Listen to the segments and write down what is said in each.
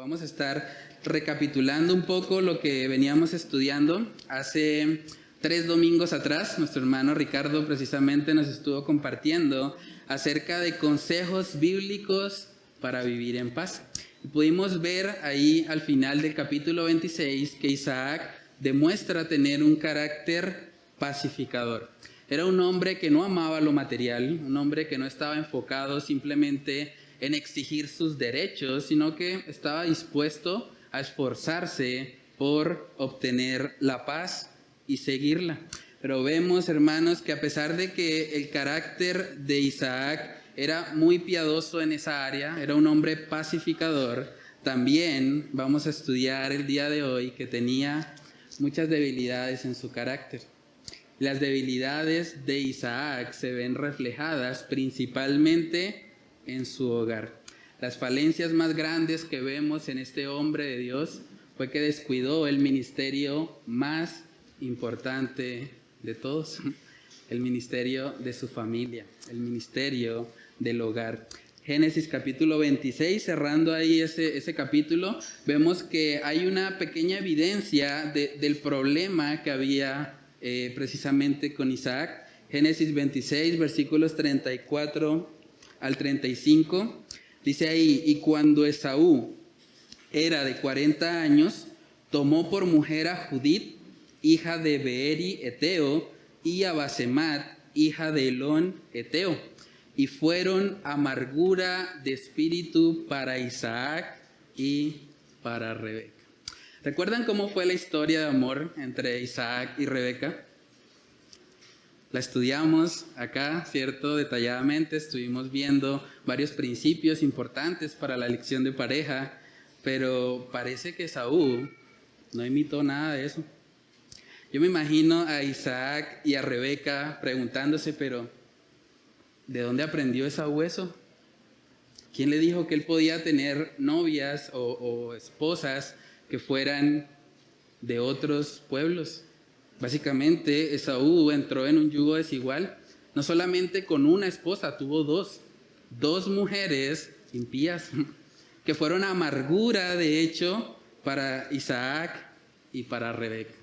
Vamos a estar recapitulando un poco lo que veníamos estudiando. Hace 3 domingos atrás, nuestro hermano Ricardo precisamente nos estuvo compartiendo acerca de consejos bíblicos para vivir en paz. Y pudimos ver ahí al final del capítulo 26 que Isaac demuestra tener un carácter pacificador. Era un hombre que no amaba lo material, un hombre que no estaba enfocado simplemente en exigir sus derechos, sino que estaba dispuesto a esforzarse por obtener la paz y seguirla. Pero vemos, hermanos, que a pesar de que el carácter de Isaac era muy piadoso en esa área, era un hombre pacificador, también vamos a estudiar el día de hoy que tenía muchas debilidades en su carácter. Las debilidades de Isaac se ven reflejadas principalmente en su hogar. Las falencias más grandes que vemos en este hombre de Dios fue que descuidó el ministerio más importante de todos, el ministerio de su familia, el ministerio del hogar. Génesis capítulo 26, cerrando ahí ese capítulo, vemos que hay una pequeña evidencia del problema que había precisamente con Isaac. Génesis 26, versículos 34 al 35, dice ahí: y cuando Esaú era de 40 años, tomó por mujer a Judith, hija de Beeri Eteo, y a Basemat, hija de Elón Eteo, y fueron amargura de espíritu para Isaac y para Rebeca. ¿Recuerdan cómo fue la historia de amor entre Isaac y Rebeca? La estudiamos acá, ¿cierto? Detalladamente, estuvimos viendo varios principios importantes para la elección de pareja, pero parece que Esaú no imitó nada de eso. Yo me imagino a Isaac y a Rebeca preguntándose, pero ¿de dónde aprendió Esaú eso? ¿Quién le dijo que él podía tener novias o esposas que fueran de otros pueblos? Básicamente, Esaú entró en un yugo desigual. No solamente con una esposa, tuvo dos mujeres impías, que fueron amargura, de hecho, para Isaac y para Rebeca.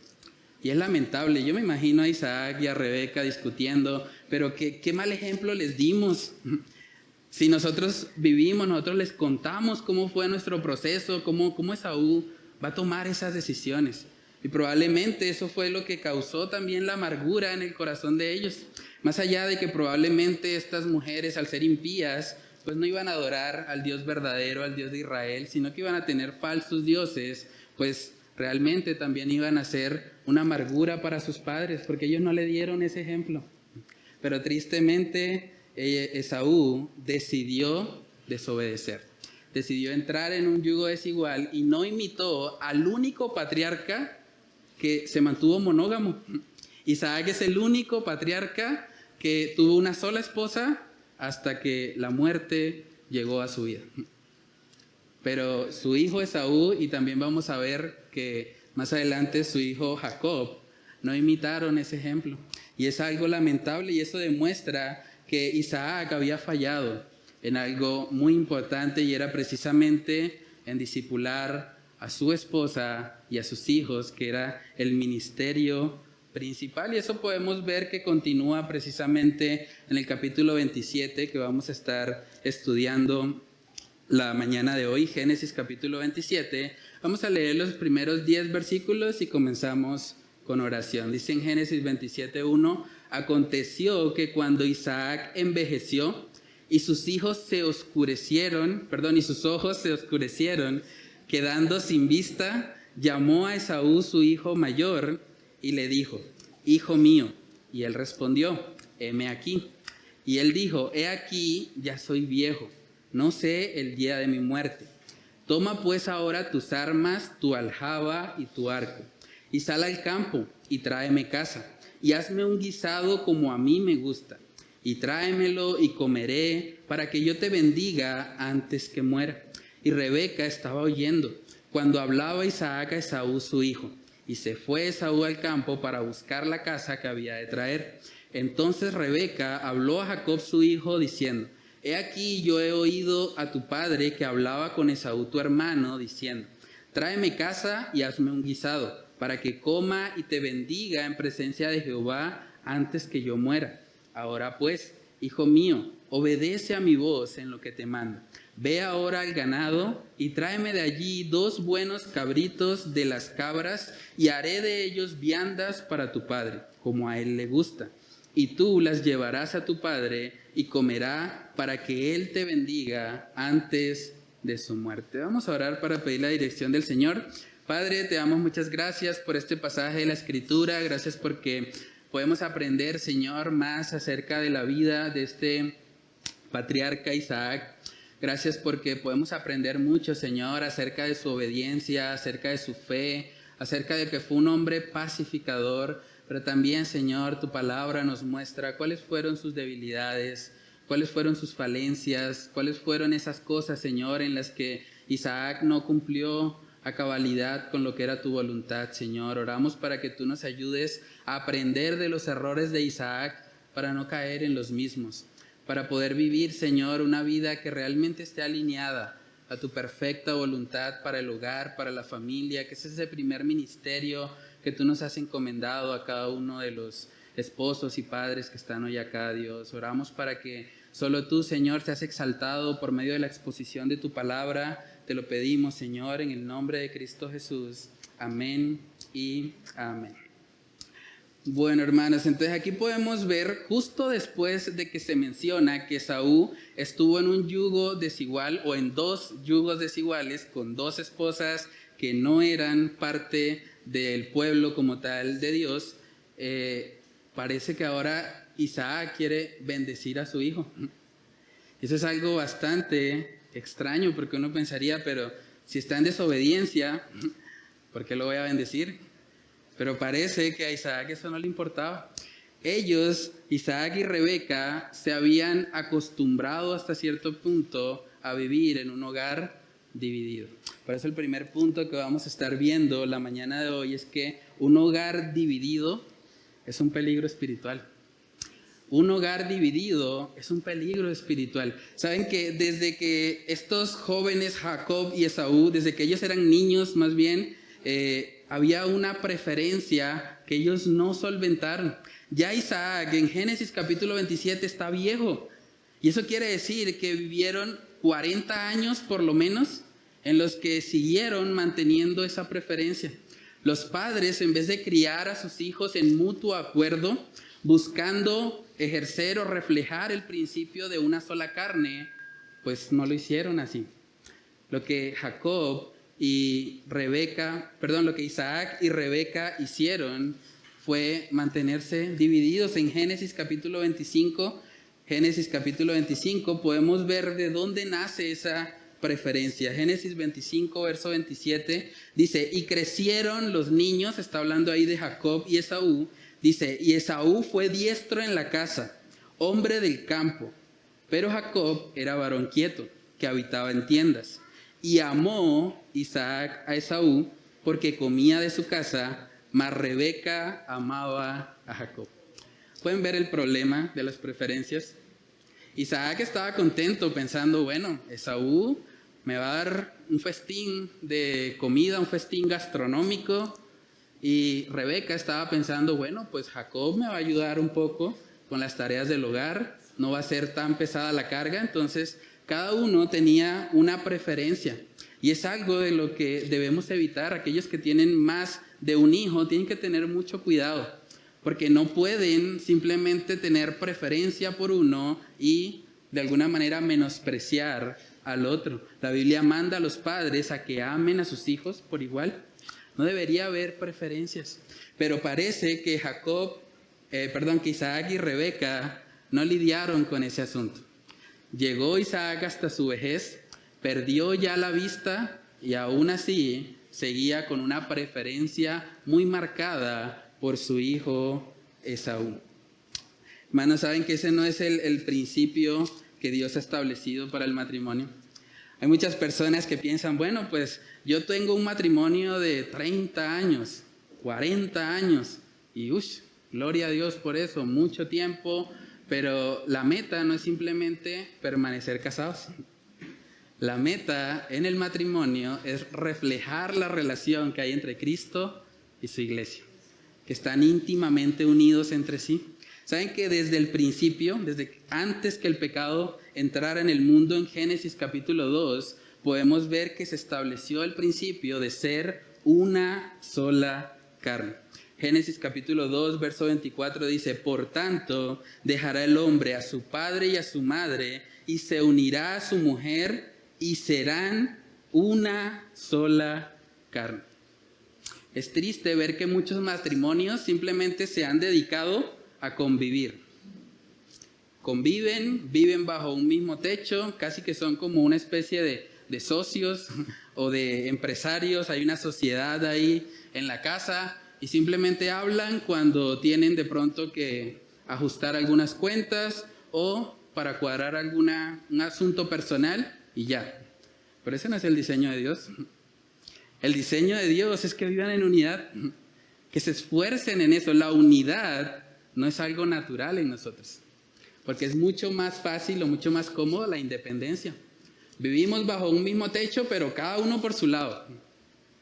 Y es lamentable. Yo me imagino a Isaac y a Rebeca discutiendo, pero qué mal ejemplo les dimos. Si nosotros vivimos, nosotros les contamos cómo fue nuestro proceso, cómo Esaú va a tomar esas decisiones. Y probablemente eso fue lo que causó también la amargura en el corazón de ellos. Más allá de que probablemente estas mujeres, al ser impías, pues no iban a adorar al Dios verdadero, al Dios de Israel, sino que iban a tener falsos dioses, pues realmente también iban a ser una amargura para sus padres, porque ellos no le dieron ese ejemplo. Pero tristemente, Esaú decidió desobedecer. Decidió entrar en un yugo desigual y no imitó al único patriarca que se mantuvo monógamo. Isaac es el único patriarca que tuvo una sola esposa hasta que la muerte llegó a su vida. Pero su hijo Esaú, y también vamos a ver que más adelante su hijo Jacob, no imitaron ese ejemplo. Y es algo lamentable, y eso demuestra que Isaac había fallado en algo muy importante, y era precisamente en discipular a su esposa y a sus hijos, que era el ministerio principal. Y eso podemos ver que continúa precisamente en el capítulo 27 que vamos a estar estudiando la mañana de hoy, Génesis capítulo 27. Vamos a leer los primeros 10 versículos y comenzamos con oración. Dice en Génesis 27:1: aconteció que cuando Isaac envejeció y sus ojos se oscurecieron, quedando sin vista, llamó a Esaú su hijo mayor y le dijo: hijo mío. Y él respondió: heme aquí. Y él dijo: he aquí, ya soy viejo, no sé el día de mi muerte. Toma pues ahora tus armas, tu aljaba y tu arco, y sal al campo y tráeme caza, y hazme un guisado como a mí me gusta, y tráemelo y comeré, para que yo te bendiga antes que muera. Y Rebeca estaba oyendo cuando hablaba Isaac a Esaú su hijo, y se fue Esaú al campo para buscar la caza que había de traer. Entonces Rebeca habló a Jacob su hijo diciendo: He aquí yo he oído a tu padre que hablaba con Esaú tu hermano, diciendo, tráeme caza y hazme un guisado, para que coma y te bendiga en presencia de Jehová antes que yo muera. Ahora pues, hijo mío, obedece a mi voz en lo que te mando. Ve ahora al ganado y tráeme de allí 2 buenos cabritos de las cabras y haré de ellos viandas para tu padre, como a él le gusta. Y tú las llevarás a tu padre y comerá para que él te bendiga antes de su muerte. Vamos a orar para pedir la dirección del Señor. Padre, te damos muchas gracias por este pasaje de la Escritura. Gracias porque podemos aprender, Señor, más acerca de la vida de este patriarca Isaac. Gracias porque podemos aprender mucho, Señor, acerca de su obediencia, acerca de su fe, acerca de que fue un hombre pacificador. Pero también, Señor, tu palabra nos muestra cuáles fueron sus debilidades, cuáles fueron sus falencias, cuáles fueron esas cosas, Señor, en las que Isaac no cumplió a cabalidad con lo que era tu voluntad, Señor. Oramos para que tú nos ayudes a aprender de los errores de Isaac para no caer en los mismos, para poder vivir, Señor, una vida que realmente esté alineada a tu perfecta voluntad para el hogar, para la familia, que ese es el primer ministerio que tú nos has encomendado a cada uno de los esposos y padres que están hoy acá, Dios. Oramos para que solo tú, Señor, seas exaltado por medio de la exposición de tu palabra. Te lo pedimos, Señor, en el nombre de Cristo Jesús. Amén y amén. Bueno, hermanos, entonces aquí podemos ver justo después de que se menciona que Esaú estuvo en un yugo desigual o en 2 yugos desiguales con 2 esposas que no eran parte del pueblo como tal de Dios. Parece que ahora Isaac quiere bendecir a su hijo. Eso es algo bastante extraño porque uno pensaría, pero si está en desobediencia, ¿por qué lo voy a bendecir? Pero parece que a Isaac eso no le importaba. Ellos, Isaac y Rebeca, se habían acostumbrado hasta cierto punto a vivir en un hogar dividido. Por eso el primer punto que vamos a estar viendo la mañana de hoy es que un hogar dividido es un peligro espiritual. Un hogar dividido es un peligro espiritual. Saben que desde que estos jóvenes, Jacob y Esaú, desde que ellos eran niños más bien, había una preferencia que ellos no solventaron. Ya Isaac en Génesis capítulo 27 está viejo. Y eso quiere decir que vivieron 40 años por lo menos en los que siguieron manteniendo esa preferencia. Los padres, en vez de criar a sus hijos en mutuo acuerdo, buscando ejercer o reflejar el principio de una sola carne, pues no lo hicieron así. Lo que lo que Isaac y Rebeca hicieron fue mantenerse divididos. En Génesis capítulo 25 podemos ver de dónde nace esa preferencia. Génesis 25, verso 27, dice, y crecieron los niños, está hablando ahí de Jacob y Esaú, dice, y Esaú fue diestro en la casa, hombre del campo, pero Jacob era varón quieto, que habitaba en tiendas. Y amó Isaac a Esaú porque comía de su casa, mas Rebeca amaba a Jacob. ¿Pueden ver el problema de las preferencias? Isaac estaba contento pensando, bueno, Esaú me va a dar un festín de comida, un festín gastronómico. Y Rebeca estaba pensando, bueno, pues Jacob me va a ayudar un poco con las tareas del hogar, no va a ser tan pesada la carga. Entonces, cada uno tenía una preferencia. Y es algo de lo que debemos evitar. Aquellos que tienen más de un hijo tienen que tener mucho cuidado, porque no pueden simplemente tener preferencia por uno y de alguna manera menospreciar al otro. La Biblia manda a los padres a que amen a sus hijos por igual. No debería haber preferencias. Pero parece que Isaac y Rebeca no lidiaron con ese asunto. Llegó Isaac hasta su vejez, perdió ya la vista y aún así seguía con una preferencia muy marcada por su hijo Esaú. Hermanos, ¿saben que ese no es el principio que Dios ha establecido para el matrimonio? Hay muchas personas que piensan, bueno, pues yo tengo un matrimonio de 30 años, 40 años, y gloria a Dios por eso, mucho tiempo, Pero la meta no es simplemente permanecer casados. La meta en el matrimonio es reflejar la relación que hay entre Cristo y su iglesia, que están íntimamente unidos entre sí. Saben que desde el principio, desde antes que el pecado entrara en el mundo, en Génesis capítulo 2, podemos ver que se estableció el principio de ser una sola carne. Génesis capítulo 2, verso 24 dice: por tanto, dejará el hombre a su padre y a su madre, y se unirá a su mujer, y serán una sola carne. Es triste ver que muchos matrimonios simplemente se han dedicado a convivir. Conviven, viven bajo un mismo techo, casi que son como una especie de socios o de empresarios. Hay una sociedad ahí en la casa y simplemente hablan cuando tienen de pronto que ajustar algunas cuentas o para cuadrar un asunto personal y ya. Pero ese no es el diseño de Dios. El diseño de Dios es que vivan en unidad, que se esfuercen en eso. La unidad no es algo natural en nosotros, porque es mucho más fácil o mucho más cómodo la independencia. Vivimos bajo un mismo techo, pero cada uno por su lado.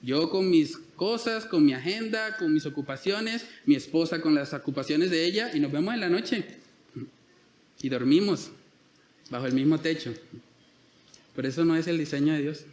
Yo con mis cosas, con mi agenda, con mis ocupaciones, mi esposa con las ocupaciones de ella, y nos vemos en la noche. Y dormimos bajo el mismo techo. Pero eso no es el diseño de Dios.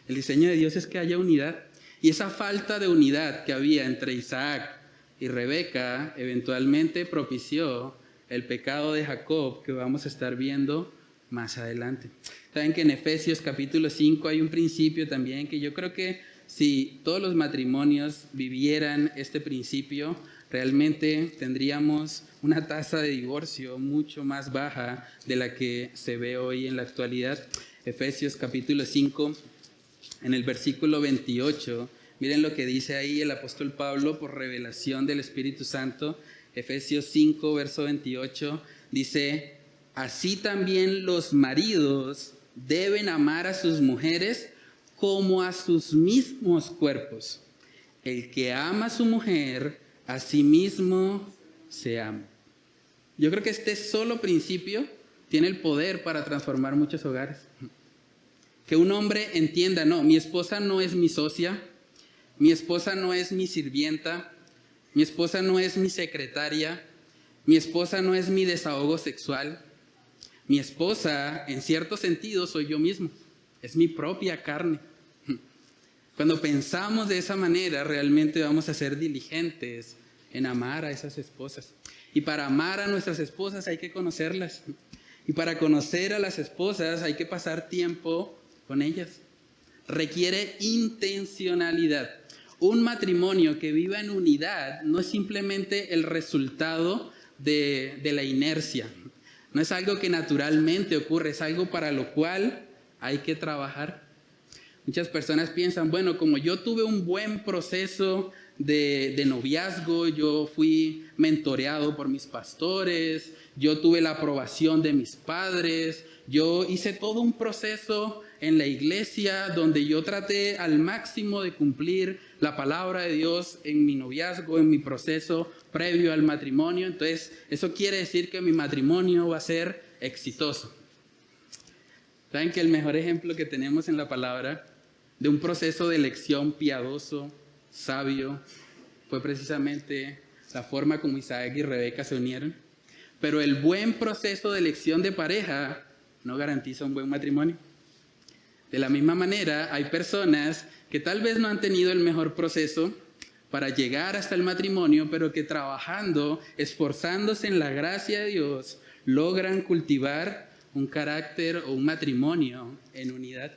El diseño de Dios es que haya unidad. Y esa falta de unidad que había entre Isaac y Rebeca eventualmente propició el pecado de Jacob, que vamos a estar viendo más adelante. Saben que en Efesios capítulo 5 hay un principio también que yo creo que si todos los matrimonios vivieran este principio, realmente tendríamos una tasa de divorcio mucho más baja de la que se ve hoy en la actualidad. Efesios capítulo 5, en el versículo 28, miren lo que dice ahí el apóstol Pablo por revelación del Espíritu Santo. Efesios 5, verso 28, dice: así también los maridos deben amar a sus mujeres como a sus mismos cuerpos. El que ama a su mujer, a sí mismo se ama. Yo creo que este solo principio tiene el poder para transformar muchos hogares. Que un hombre entienda: no, mi esposa no es mi socia, mi esposa no es mi sirvienta, mi esposa no es mi secretaria, mi esposa no es mi desahogo sexual. Mi esposa, en cierto sentido, soy yo mismo, es mi propia carne. Cuando pensamos de esa manera, realmente vamos a ser diligentes en amar a esas esposas. Y para amar a nuestras esposas hay que conocerlas. Y para conocer a las esposas hay que pasar tiempo con ellas. Requiere intencionalidad. Un matrimonio que viva en unidad no es simplemente el resultado de la inercia. No es algo que naturalmente ocurre, es algo para lo cual hay que trabajar. Muchas personas piensan: bueno, como yo tuve un buen proceso de noviazgo, yo fui mentoreado por mis pastores, yo tuve la aprobación de mis padres, yo hice todo un proceso en la iglesia donde yo traté al máximo de cumplir la palabra de Dios en mi noviazgo, en mi proceso previo al matrimonio. Entonces, eso quiere decir que mi matrimonio va a ser exitoso. ¿Saben que el mejor ejemplo que tenemos en la palabra de un proceso de elección piadoso, sabio, fue precisamente la forma como Isaac y Rebeca se unieron? Pero el buen proceso de elección de pareja no garantiza un buen matrimonio. De la misma manera, hay personas que tal vez no han tenido el mejor proceso para llegar hasta el matrimonio, pero que trabajando, esforzándose en la gracia de Dios, logran cultivar un carácter o un matrimonio en unidad.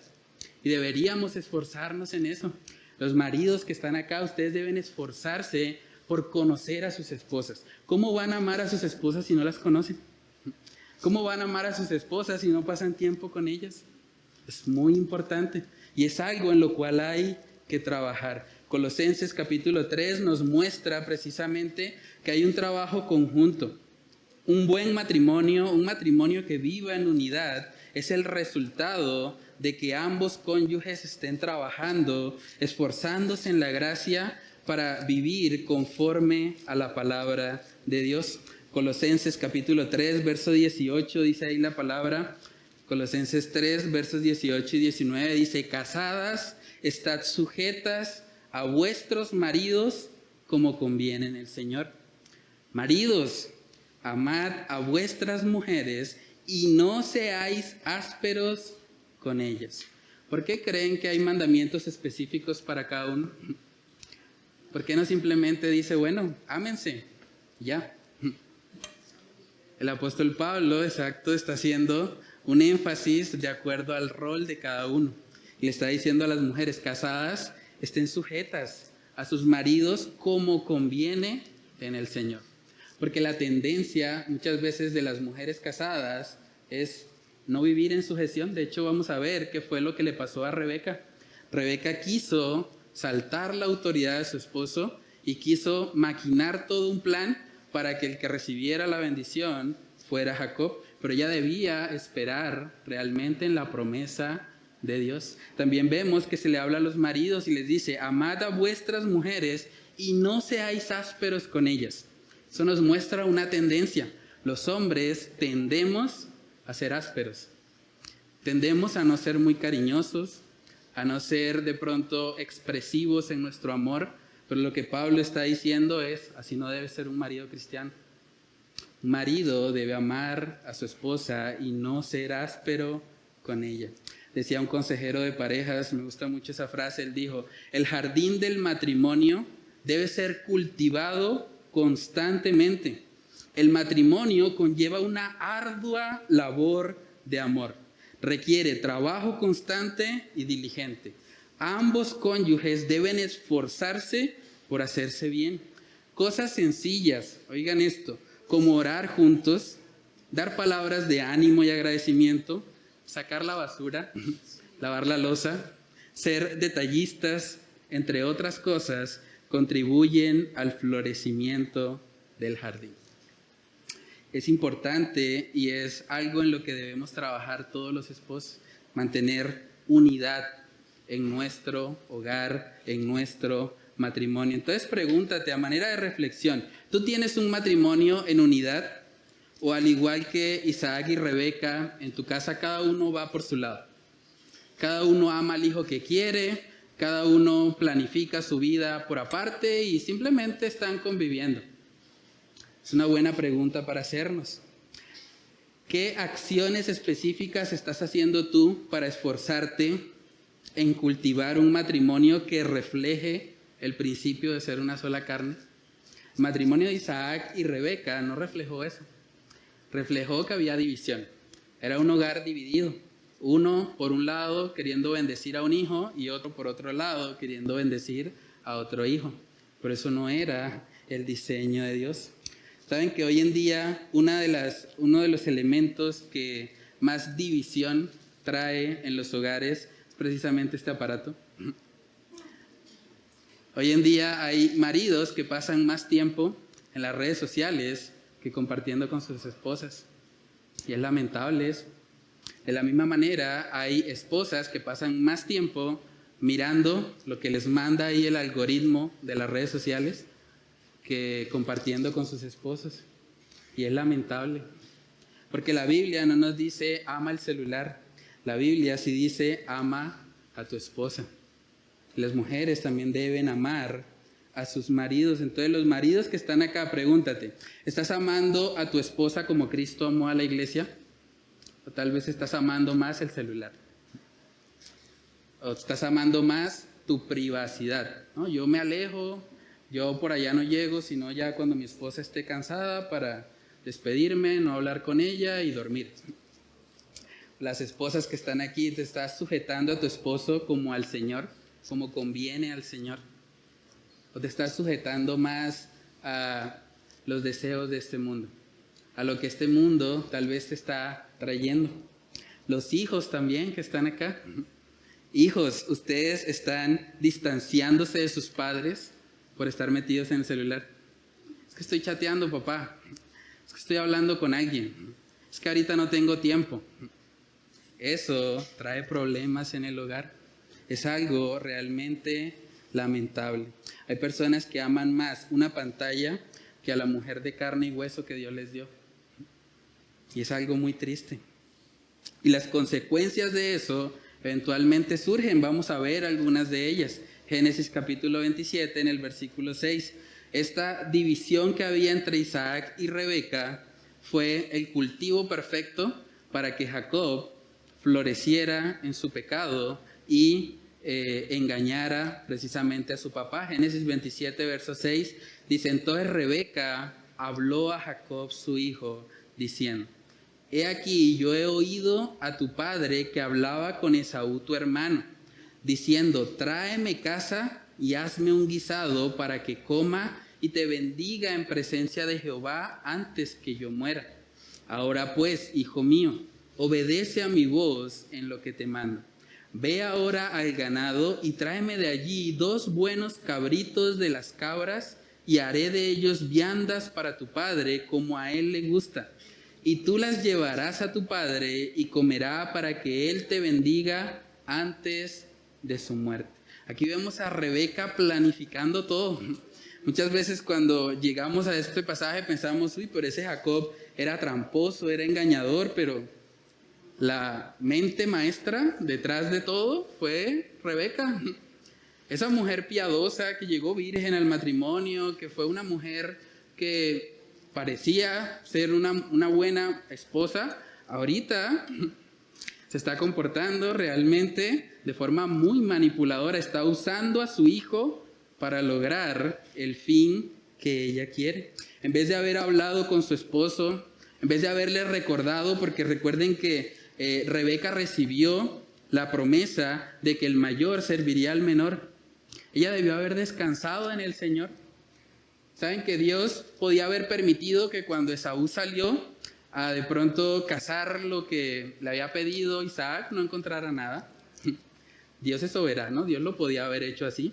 Y deberíamos esforzarnos en eso. Los maridos que están acá, ustedes deben esforzarse por conocer a sus esposas. ¿Cómo van a amar a sus esposas si no las conocen? ¿Cómo van a amar a sus esposas si no pasan tiempo con ellas? Es muy importante y es algo en lo cual hay que trabajar. Colosenses capítulo 3 nos muestra precisamente que hay un trabajo conjunto. Un buen matrimonio, un matrimonio que viva en unidad, es el resultado de que ambos cónyuges estén trabajando, esforzándose en la gracia para vivir conforme a la palabra de Dios. Colosenses capítulo 3, verso 18, dice ahí la palabra. Colosenses 3, versos 18 y 19, dice: casadas, estad sujetas a vuestros maridos como conviene en el Señor. Maridos, amad a vuestras mujeres y no seáis ásperos con ellas. ¿Por qué creen que hay mandamientos específicos para cada uno? ¿Por qué no simplemente dice, bueno, ámense, ya? El apóstol Pablo, exacto, está haciendo un énfasis de acuerdo al rol de cada uno. Y le está diciendo a las mujeres casadas, estén sujetas a sus maridos como conviene en el Señor. Porque la tendencia muchas veces de las mujeres casadas es no vivir en sujeción. De hecho, vamos a ver qué fue lo que le pasó a Rebeca. Rebeca quiso saltar la autoridad de su esposo y quiso maquinar todo un plan para que el que recibiera la bendición fuera Jacob. Pero ella debía esperar realmente en la promesa de Dios. También vemos que se le habla a los maridos y les dice: amad a vuestras mujeres y no seáis ásperos con ellas. Eso nos muestra una tendencia. Los hombres tendemos a ser ásperos. Tendemos a no ser muy cariñosos, a no ser de pronto expresivos en nuestro amor. Pero lo que Pablo está diciendo es: así no debe ser un marido cristiano. Un marido debe amar a su esposa y no ser áspero con ella. Decía un consejero de parejas, me gusta mucho esa frase, él dijo: el jardín del matrimonio debe ser cultivado constantemente. El matrimonio conlleva una ardua labor de amor. Requiere trabajo constante y diligente. Ambos cónyuges deben esforzarse por hacerse bien. Cosas sencillas, oigan esto, como orar juntos, dar palabras de ánimo y agradecimiento, sacar la basura, lavar la loza, ser detallistas, entre otras cosas, contribuyen al florecimiento del jardín. Es importante y es algo en lo que debemos trabajar todos los esposos, mantener unidad en nuestro hogar, en nuestro matrimonio. Entonces pregúntate a manera de reflexión, ¿tú tienes un matrimonio en unidad? ¿O al igual que Isaac y Rebeca, en tu casa cada uno va por su lado? Cada uno ama al hijo que quiere, cada uno planifica su vida por aparte y simplemente están conviviendo. Es una buena pregunta para hacernos. ¿Qué acciones específicas estás haciendo tú para esforzarte en cultivar un matrimonio que refleje el principio de ser una sola carne? El matrimonio de Isaac y Rebeca no reflejó eso. Reflejó que había división. Era un hogar dividido. Uno por un lado queriendo bendecir a un hijo y otro por otro lado queriendo bendecir a otro hijo. Pero eso no era el diseño de Dios. Saben que hoy en día uno de los elementos que más división trae en los hogares es precisamente este aparato. Hoy en día hay maridos que pasan más tiempo en las redes sociales que compartiendo con sus esposas. Y es lamentable eso. De la misma manera, hay esposas que pasan más tiempo mirando lo que les manda ahí el algoritmo de las redes sociales que compartiendo con sus esposos. Y es lamentable. Porque la Biblia no nos dice ama el celular. La Biblia sí dice ama a tu esposa. Las mujeres también deben amar a sus maridos. Entonces los maridos que están acá, pregúntate, ¿estás amando a tu esposa como Cristo amó a la iglesia? O tal vez estás amando más el celular. O estás amando más tu privacidad, ¿no? Yo me alejo, yo por allá no llego, sino ya cuando mi esposa esté cansada para despedirme, no hablar con ella y dormir. Las esposas que están aquí, ¿te estás sujetando a tu esposo como al Señor, como conviene al Señor? ¿O te estás sujetando más a los deseos de este mundo? A lo que este mundo tal vez te está trayendo. Los hijos también que están acá. Hijos, ustedes están distanciándose de sus padres por estar metidos en el celular. Es que estoy chateando, papá. Es que estoy hablando con alguien. Es que ahorita no tengo tiempo. Eso trae problemas en el hogar. Es algo realmente lamentable. Hay personas que aman más una pantalla que a la mujer de carne y hueso que Dios les dio. Y es algo muy triste. Y las consecuencias de eso eventualmente surgen. Vamos a ver algunas de ellas. Génesis capítulo 27 en el versículo 6. Esta división que había entre Isaac y Rebeca fue el cultivo perfecto para que Jacob floreciera en su pecado y engañara precisamente a su papá. Génesis 27, verso 6 dice: entonces Rebeca habló a Jacob su hijo, diciendo: he aquí, yo he oído a tu padre que hablaba con Esaú tu hermano, diciendo: tráeme caza y hazme un guisado para que coma y te bendiga en presencia de Jehová antes que yo muera. Ahora pues, hijo mío, obedece a mi voz en lo que te mando. Ve ahora al ganado y tráeme de allí 2 buenos cabritos de las cabras, y haré de ellos viandas para tu padre como a él le gusta. Y tú las llevarás a tu padre y comerá para que él te bendiga antes de su muerte. Aquí vemos a Rebeca planificando todo. Muchas veces cuando llegamos a este pasaje pensamos: uy, pero ese Jacob era tramposo, era engañador, pero la mente maestra detrás de todo fue Rebeca. Esa mujer piadosa que llegó virgen al matrimonio, que fue una mujer que parecía ser una buena esposa, ahorita se está comportando realmente de forma muy manipuladora. Está usando a su hijo para lograr el fin que ella quiere. En vez de haber hablado con su esposo, en vez de haberle recordado, porque recuerden que Rebeca recibió la promesa de que el mayor serviría al menor. Ella debió haber descansado en el Señor. ¿Saben que Dios podía haber permitido que cuando Esaú salió a de pronto cazar lo que le había pedido Isaac, no encontrara nada? Dios es soberano, Dios lo podía haber hecho así,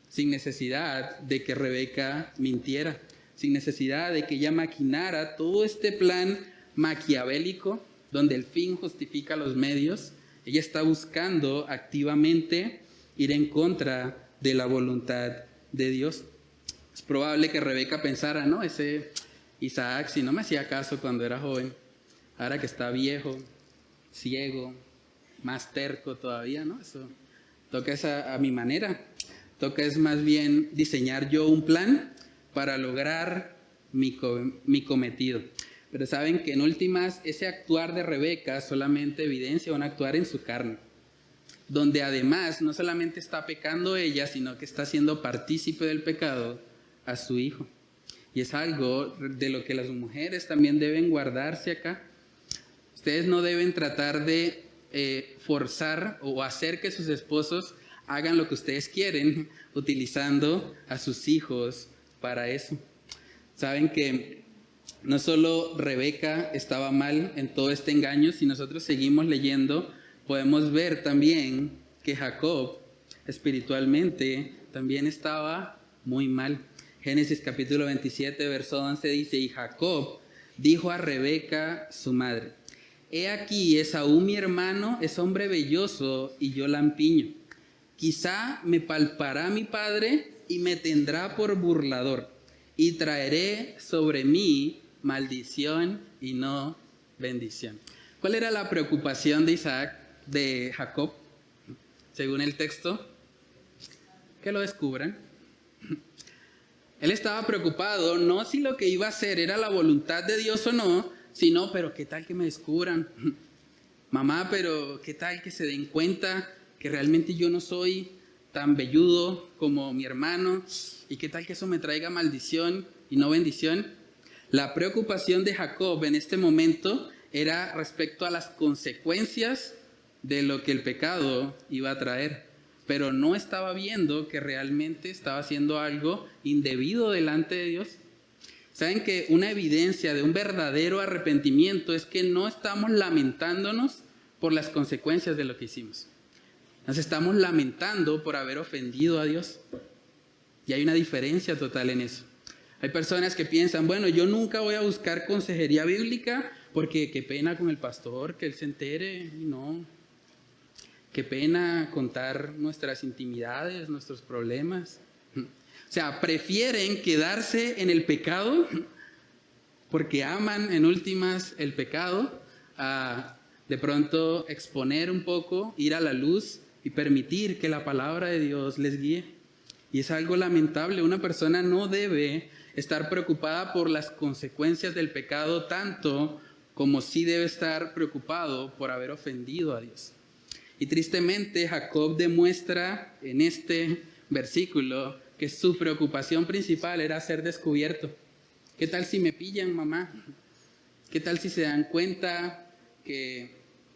sin necesidad de que Rebeca mintiera, sin necesidad de que ella maquinara todo este plan maquiavélico donde el fin justifica los medios. Ella está buscando activamente ir en contra de la voluntad de Dios. Es probable que Rebeca pensara: no, ese Isaac si no me hacía caso cuando era joven, ahora que está viejo, ciego, más terco todavía, ¿no? Eso toca es a mi manera. Toca es más bien diseñar yo un plan para lograr mi cometido. Pero saben que en últimas ese actuar de Rebeca solamente evidencia un actuar en su carne, donde además no solamente está pecando ella, sino que está siendo partícipe del pecado a su hijo. Y es algo de lo que las mujeres también deben guardarse acá. Ustedes no deben tratar de forzar o hacer que sus esposos hagan lo que ustedes quieren, utilizando a sus hijos para eso. Saben que no solo Rebeca estaba mal en todo este engaño. Si nosotros seguimos leyendo, podemos ver también que Jacob espiritualmente también estaba muy mal. Génesis capítulo 27, verso 11 dice: y Jacob dijo a Rebeca su madre: he aquí, Esaú mi hermano es hombre velloso y yo lampiño. Quizá me palpará mi padre y me tendrá por burlador, y traeré sobre mí maldición y no bendición. ¿Cuál era la preocupación de Jacob, según el texto? Que lo descubran. Él estaba preocupado no si lo que iba a hacer era la voluntad de Dios o no, sino: pero qué tal que me descubran. Mamá, pero qué tal que se den cuenta que realmente yo no soy tan velludo como mi hermano, y qué tal que eso me traiga maldición y no bendición. La preocupación de Jacob en este momento era respecto a las consecuencias de lo que el pecado iba a traer, pero no estaba viendo que realmente estaba haciendo algo indebido delante de Dios. Saben que una evidencia de un verdadero arrepentimiento es que no estamos lamentándonos por las consecuencias de lo que hicimos. Nos estamos lamentando por haber ofendido a Dios. Y hay una diferencia total en eso. Hay personas que piensan: bueno, yo nunca voy a buscar consejería bíblica porque qué pena con el pastor que él se entere. Y no, qué pena contar nuestras intimidades, nuestros problemas. O sea, prefieren quedarse en el pecado porque aman en últimas el pecado a de pronto exponer un poco, ir a la luz y permitir que la palabra de Dios les guíe. Y es algo lamentable. Una persona no debe estar preocupada por las consecuencias del pecado tanto como sí debe estar preocupado por haber ofendido a Dios. Y tristemente Jacob demuestra en este versículo que su preocupación principal era ser descubierto. ¿Qué tal si me pillan, mamá? ¿Qué tal si se dan cuenta que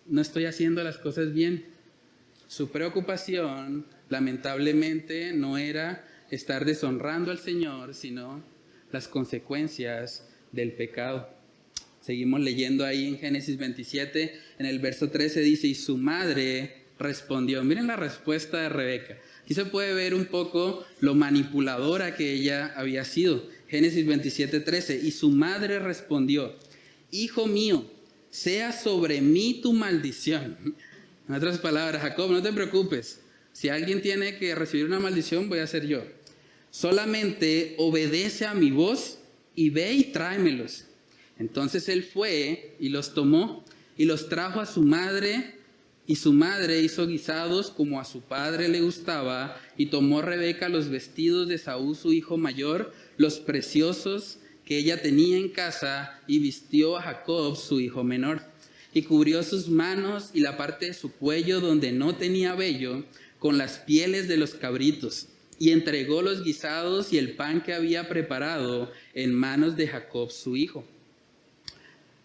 no estoy haciendo las cosas bien? Su preocupación, lamentablemente, no era estar deshonrando al Señor, sino las consecuencias del pecado. Seguimos leyendo ahí en Génesis 27, en el verso 13 dice, y su madre respondió. Miren la respuesta de Rebeca. Aquí se puede ver un poco lo manipuladora que ella había sido. Génesis 27, 13, y su madre respondió, hijo mío, sea sobre mí tu maldición. En otras palabras, Jacob, no te preocupes. Si alguien tiene que recibir una maldición, voy a ser yo. Solamente obedece a mi voz y ve y tráemelos. Entonces él fue y los tomó y los trajo a su madre, y su madre hizo guisados como a su padre le gustaba, y tomó Rebeca los vestidos de Saúl su hijo mayor, los preciosos que ella tenía en casa, y vistió a Jacob su hijo menor. Y cubrió sus manos y la parte de su cuello donde no tenía vello con las pieles de los cabritos, y entregó los guisados y el pan que había preparado en manos de Jacob su hijo.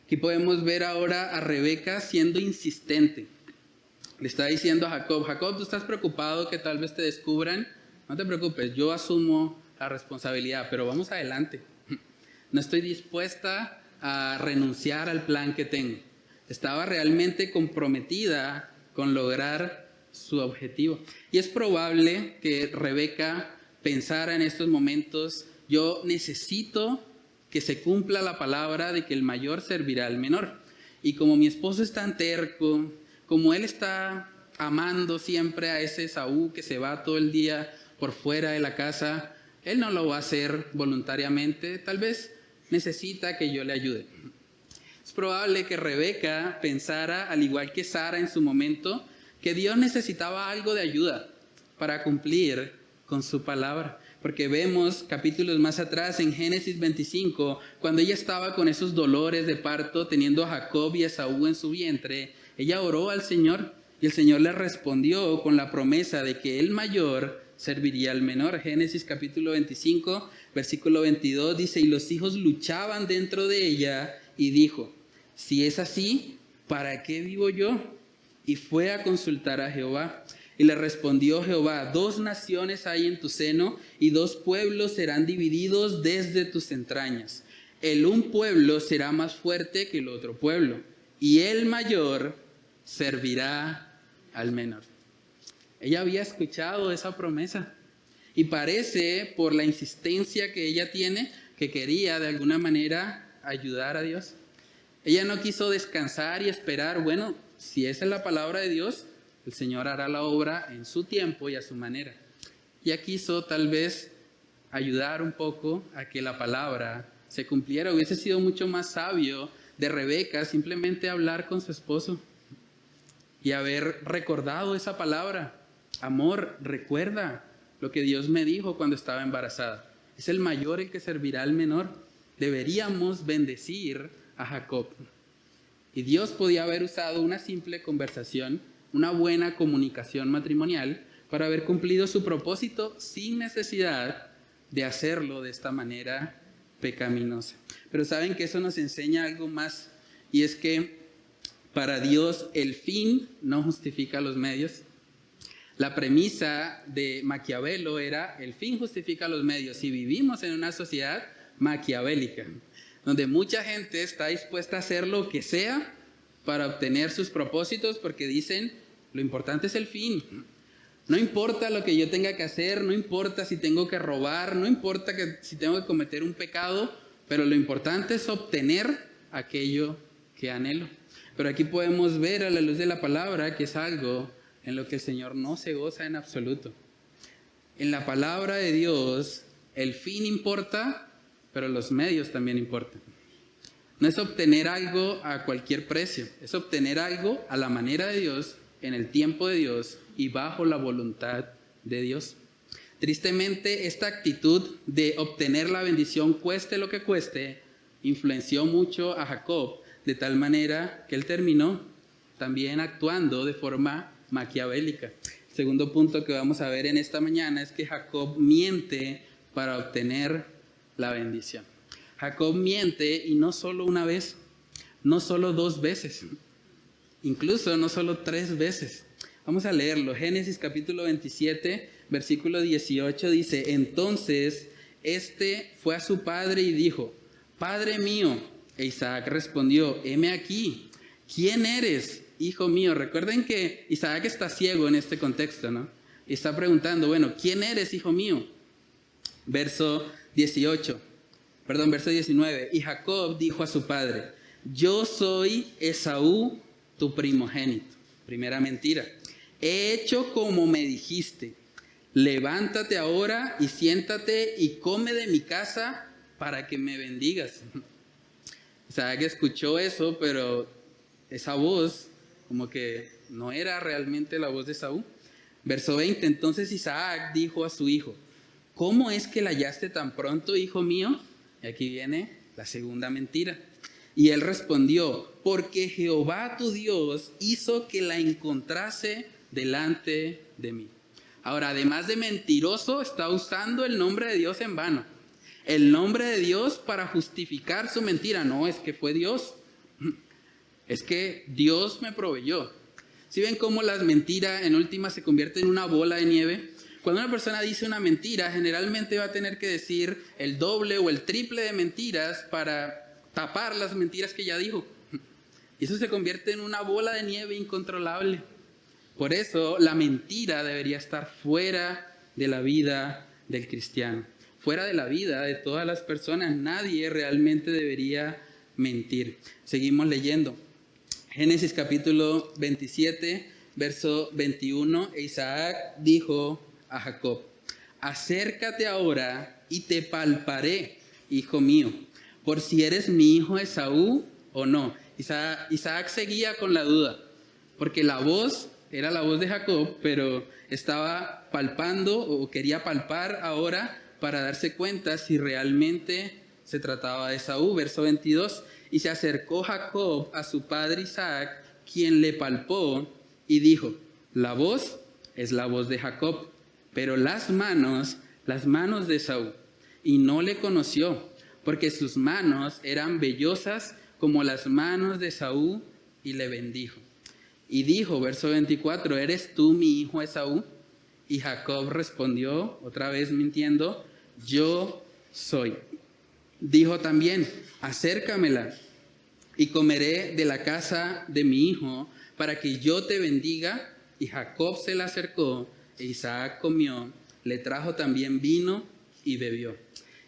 Aquí podemos ver ahora a Rebeca siendo insistente. Le está diciendo a Jacob, Jacob, ¿tú estás preocupado que tal vez te descubran? No te preocupes, yo asumo la responsabilidad, pero vamos adelante. No estoy dispuesta a renunciar al plan que tengo. Estaba realmente comprometida con lograr su objetivo. Y es probable que Rebeca pensara en estos momentos, yo necesito que se cumpla la palabra de que el mayor servirá al menor. Y como mi esposo es tan terco, como él está amando siempre a ese Esaú que se va todo el día por fuera de la casa, él no lo va a hacer voluntariamente, tal vez necesita que yo le ayude. Es probable que Rebeca pensara, al igual que Sara en su momento, que Dios necesitaba algo de ayuda para cumplir con su palabra. Porque vemos capítulos más atrás en Génesis 25, cuando ella estaba con esos dolores de parto, teniendo a Jacob y a Esaú en su vientre, ella oró al Señor y el Señor le respondió con la promesa de que el mayor serviría al menor. Génesis capítulo 25, versículo 22 dice, y los hijos luchaban dentro de ella y dijo, si es así, ¿para qué vivo yo? Y fue a consultar a Jehová. Y le respondió Jehová, 2 naciones hay en tu seno, y 2 pueblos serán divididos desde tus entrañas. El un pueblo será más fuerte que el otro pueblo, y el mayor servirá al menor. Ella había escuchado esa promesa, y parece, por la insistencia que ella tiene, que quería de alguna manera ayudar a Dios. Ella no quiso descansar y esperar, bueno, si esa es la palabra de Dios, el Señor hará la obra en su tiempo y a su manera. Ella quiso tal vez ayudar un poco a que la palabra se cumpliera. Hubiese sido mucho más sabio de Rebeca simplemente hablar con su esposo y haber recordado esa palabra. Amor, recuerda lo que Dios me dijo cuando estaba embarazada. Es el mayor el que servirá al menor. Deberíamos bendecir a Jacob. Y Dios podía haber usado una simple conversación, una buena comunicación matrimonial para haber cumplido su propósito sin necesidad de hacerlo de esta manera pecaminosa. Pero saben que eso nos enseña algo más, y es que para Dios el fin no justifica los medios. La premisa de Maquiavelo era el fin justifica los medios, y vivimos en una sociedad maquiavélica donde mucha gente está dispuesta a hacer lo que sea para obtener sus propósitos, porque dicen, lo importante es el fin. No importa lo que yo tenga que hacer, no importa si tengo que robar, no importa si tengo que cometer un pecado, pero lo importante es obtener aquello que anhelo. Pero aquí podemos ver a la luz de la palabra que es algo en lo que el Señor no se goza en absoluto. En la palabra de Dios, el fin importa, pero los medios también importan. No es obtener algo a cualquier precio, es obtener algo a la manera de Dios, en el tiempo de Dios y bajo la voluntad de Dios. Tristemente, esta actitud de obtener la bendición cueste lo que cueste, influenció mucho a Jacob, de tal manera que él terminó también actuando de forma maquiavélica. El segundo punto que vamos a ver en esta mañana es que Jacob miente para obtener la bendición. Jacob miente, y no solo una vez, no solo 2 veces, incluso no solo 3 veces. Vamos a leerlo. Génesis capítulo 27, versículo 18 dice: entonces este fue a su padre y dijo: Padre mío. E Isaac respondió: heme aquí. ¿Quién eres, hijo mío? Recuerden que Isaac está ciego en este contexto, ¿no? Y está preguntando, bueno, ¿quién eres, hijo mío? Verso 19. Y Jacob dijo a su padre: yo soy Esaú, tu primogénito. Primera mentira. He hecho como me dijiste. Levántate ahora y siéntate y come de mi casa para que me bendigas. Isaac escuchó eso, pero esa voz como que no era realmente la voz de Esaú. Verso 20. Entonces Isaac dijo a su hijo: ¿cómo es que la hallaste tan pronto, hijo mío? Y aquí viene la segunda mentira. Y él respondió: porque Jehová tu Dios hizo que la encontrase delante de mí. Ahora, además de mentiroso, está usando el nombre de Dios en vano. El nombre de Dios para justificar su mentira. No, es que fue Dios. Es que Dios me proveyó. ¿Sí ven cómo las mentiras en última se convierten en una bola de nieve? Cuando una persona dice una mentira, generalmente va a tener que decir el doble o el triple de mentiras para tapar las mentiras que ya dijo. Y eso se convierte en una bola de nieve incontrolable. Por eso la mentira debería estar fuera de la vida del cristiano, fuera de la vida de todas las personas. Nadie realmente debería mentir. Seguimos leyendo. Génesis capítulo 27, verso 21. E Isaac dijo a Jacob: acércate ahora y te palparé, hijo mío, por si eres mi hijo Esaú o no. Isaac seguía con la duda, porque la voz era la voz de Jacob, pero estaba palpando o quería palpar ahora para darse cuenta si realmente se trataba de Esaú. Verso 22. Y se acercó Jacob a su padre Isaac, quien le palpó y dijo: la voz es la voz de Jacob, pero las manos de Esaú. Y no le conoció, porque sus manos eran vellosas como las manos de Esaú, y le bendijo. Y dijo, verso 24: ¿eres tú mi hijo Esaú? Y Jacob respondió, otra vez mintiendo: yo soy. Dijo también: acércamela y comeré de la casa de mi hijo para que yo te bendiga. Y Jacob se la acercó e Isaac comió, le trajo también vino y bebió.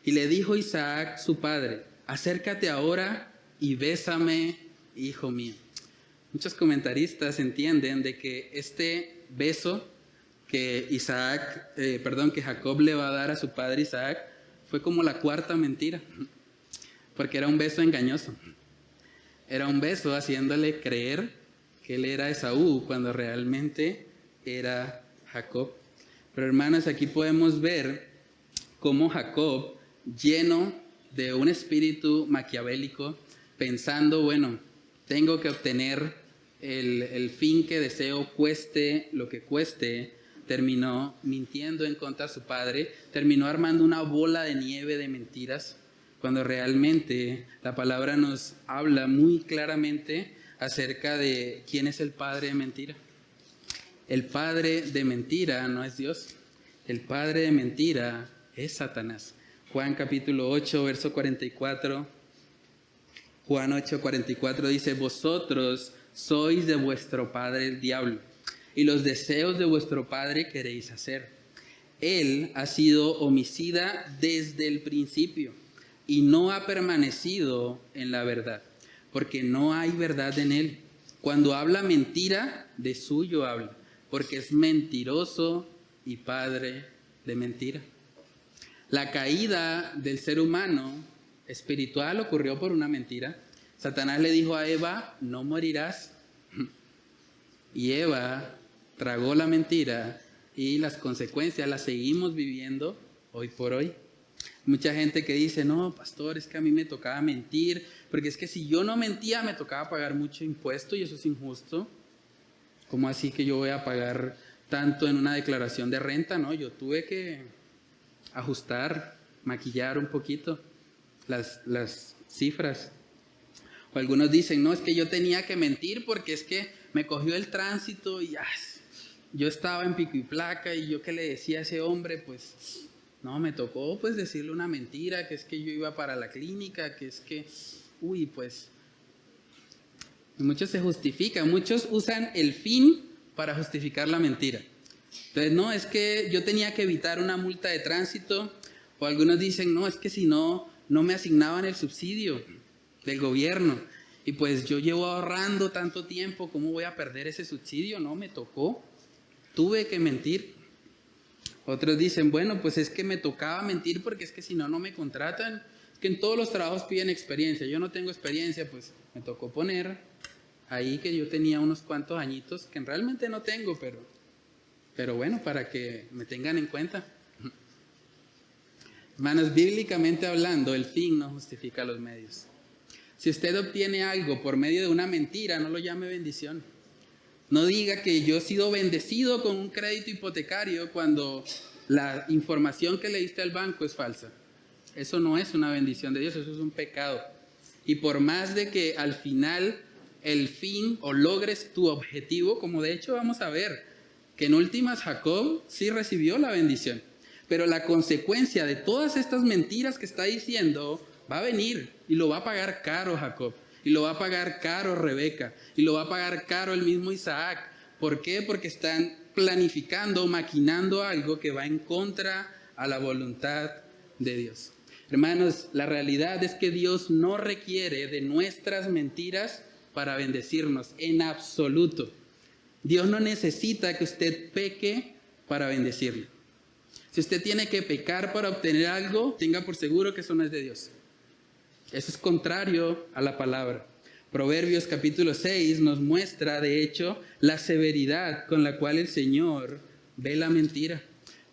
Y le dijo Isaac su padre: acércate ahora y bésame, hijo mío. Muchos comentaristas entienden de que este beso que que Jacob le va a dar a su padre Isaac fue como la 4ª mentira, porque era un beso engañoso. Era un beso haciéndole creer que él era Esaú cuando realmente era Jacob. Pero hermanos, aquí podemos ver cómo Jacob, lleno de un espíritu maquiavélico, pensando, bueno, tengo que obtener el fin que deseo, cueste lo que cueste, terminó mintiendo en contra de su padre, terminó armando una bola de nieve de mentiras, cuando realmente la palabra nos habla muy claramente acerca de quién es el padre de mentira. El padre de mentira no es Dios, el padre de mentira es Satanás. Juan capítulo 8, verso 44. Juan 8, 44 dice: vosotros sois de vuestro padre el diablo, y los deseos de vuestro padre queréis hacer. Él ha sido homicida desde el principio, y no ha permanecido en la verdad, porque no hay verdad en él. Cuando habla mentira, de suyo habla, porque es mentiroso y padre de mentira. La caída del ser humano espiritual ocurrió por una mentira. Satanás le dijo a Eva, no morirás. Y Eva tragó la mentira y las consecuencias las seguimos viviendo hoy por hoy. Mucha gente que dice, no, pastor, es que a mí me tocaba mentir, porque es que si yo no mentía me tocaba pagar mucho impuesto y eso es injusto. ¿Cómo así que yo voy a pagar tanto en una declaración de renta? No, yo tuve que ajustar, maquillar un poquito las cifras. O algunos dicen, no, es que yo tenía que mentir porque es que me cogió el tránsito y yo estaba en pico y placa y yo que le decía a ese hombre, pues no, me tocó pues decirle una mentira, que es que yo iba para la clínica, que es que, pues muchos se justifican, muchos usan el fin para justificar la mentira. Entonces, no, es que yo tenía que evitar una multa de tránsito, o algunos dicen, no, es que si no me asignaban el subsidio del gobierno, y pues yo llevo ahorrando tanto tiempo, ¿cómo voy a perder ese subsidio? No, me tocó, tuve que mentir. Otros dicen, bueno, pues es que me tocaba mentir porque es que si no me contratan, es que en todos los trabajos piden experiencia, yo no tengo experiencia, pues me tocó poner ahí que yo tenía unos cuantos añitos, que realmente no tengo, pero bueno, para que me tengan en cuenta. Hermanos, bíblicamente hablando, el fin no justifica los medios. Si usted obtiene algo por medio de una mentira, no lo llame bendición. No diga que yo he sido bendecido con un crédito hipotecario cuando la información que le diste al banco es falsa. Eso no es una bendición de Dios, eso es un pecado. Y por más de que al final el fin o logres tu objetivo, como de hecho vamos a ver, que en últimas Jacob sí recibió la bendición. Pero la consecuencia de todas estas mentiras que está diciendo va a venir y lo va a pagar caro Jacob. Y lo va a pagar caro Rebeca. Y lo va a pagar caro el mismo Isaac. ¿Por qué? Porque están planificando, maquinando algo que va en contra a la voluntad de Dios. Hermanos, la realidad es que Dios no requiere de nuestras mentiras para bendecirnos en absoluto. Dios no necesita que usted peque para bendecirle. Si usted tiene que pecar para obtener algo, tenga por seguro que eso no es de Dios. Eso es contrario a la palabra. Proverbios capítulo 6 nos muestra, de hecho, la severidad con la cual el Señor ve la mentira.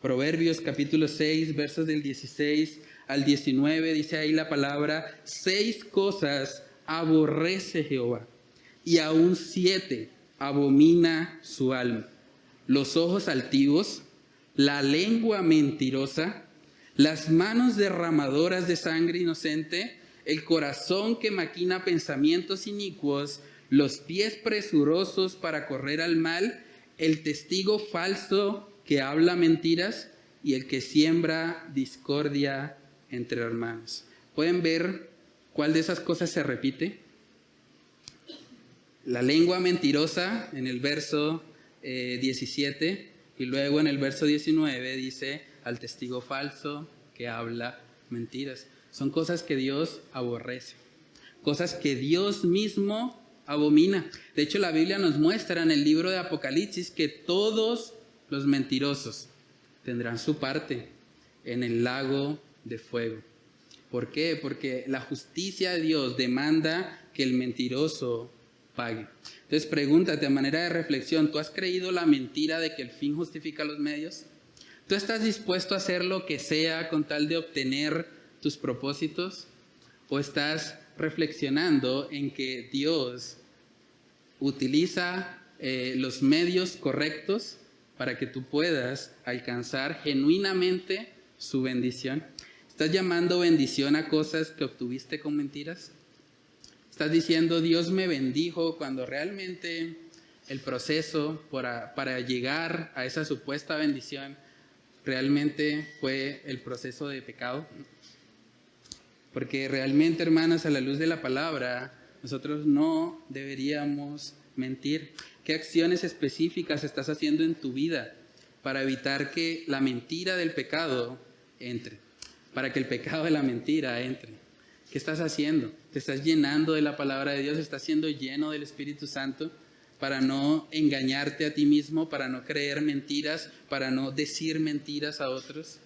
Proverbios capítulo 6, versos del 16 al 19, dice ahí la palabra, 6 cosas aborrece Jehová, y aún 7 abomina su alma. Los ojos altivos, la lengua mentirosa, las manos derramadoras de sangre inocente, el corazón que maquina pensamientos inicuos, los pies presurosos para correr al mal, el testigo falso que habla mentiras y el que siembra discordia entre hermanos. ¿Pueden ver cuál de esas cosas se repite? La lengua mentirosa en el verso 17 y luego en el verso 19 dice al testigo falso que habla mentiras. Son cosas que Dios aborrece, cosas que Dios mismo abomina. De hecho, la Biblia nos muestra en el libro de Apocalipsis que todos los mentirosos tendrán su parte en el lago de fuego. ¿Por qué? Porque la justicia de Dios demanda que el mentiroso pague. Entonces pregúntate a manera de reflexión, ¿tú has creído la mentira de que el fin justifica los medios? ¿Tú estás dispuesto a hacer lo que sea con tal de obtener tus propósitos? ¿O estás reflexionando en que Dios utiliza los medios correctos para que tú puedas alcanzar genuinamente su bendición? ¿Estás llamando bendición a cosas que obtuviste con mentiras? ¿Estás diciendo Dios me bendijo cuando realmente el proceso para llegar a esa supuesta bendición realmente fue el proceso de pecado? Porque realmente, hermanos, a la luz de la palabra, nosotros no deberíamos mentir. ¿Qué acciones específicas estás haciendo en tu vida para evitar que la mentira del pecado entre? Para que el pecado de la mentira entre. ¿Qué estás haciendo? ¿Te estás llenando de la palabra de Dios? ¿Estás siendo lleno del Espíritu Santo para no engañarte a ti mismo, para no creer mentiras, para no decir mentiras a otros.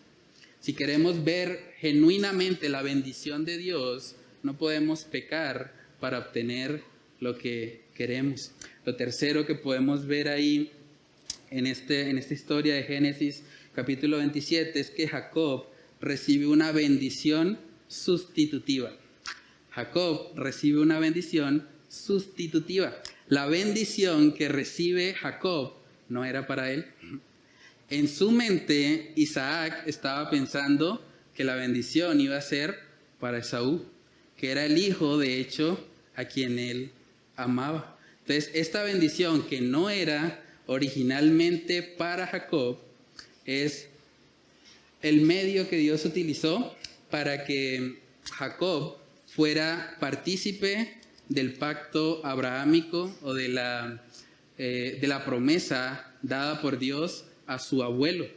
Si queremos ver genuinamente la bendición de Dios, no podemos pecar para obtener lo que queremos. Lo tercero que podemos ver ahí en esta historia de Génesis capítulo 27 es que Jacob recibe una bendición sustitutiva. Jacob recibe una bendición sustitutiva. La bendición que recibe Jacob no era para él. En su mente, Isaac estaba pensando que la bendición iba a ser para Esaú, que era el hijo, de hecho, a quien él amaba. Entonces, esta bendición que no era originalmente para Jacob es el medio que Dios utilizó para que Jacob fuera partícipe del pacto abrahámico o de la promesa dada por Dios a su abuelo.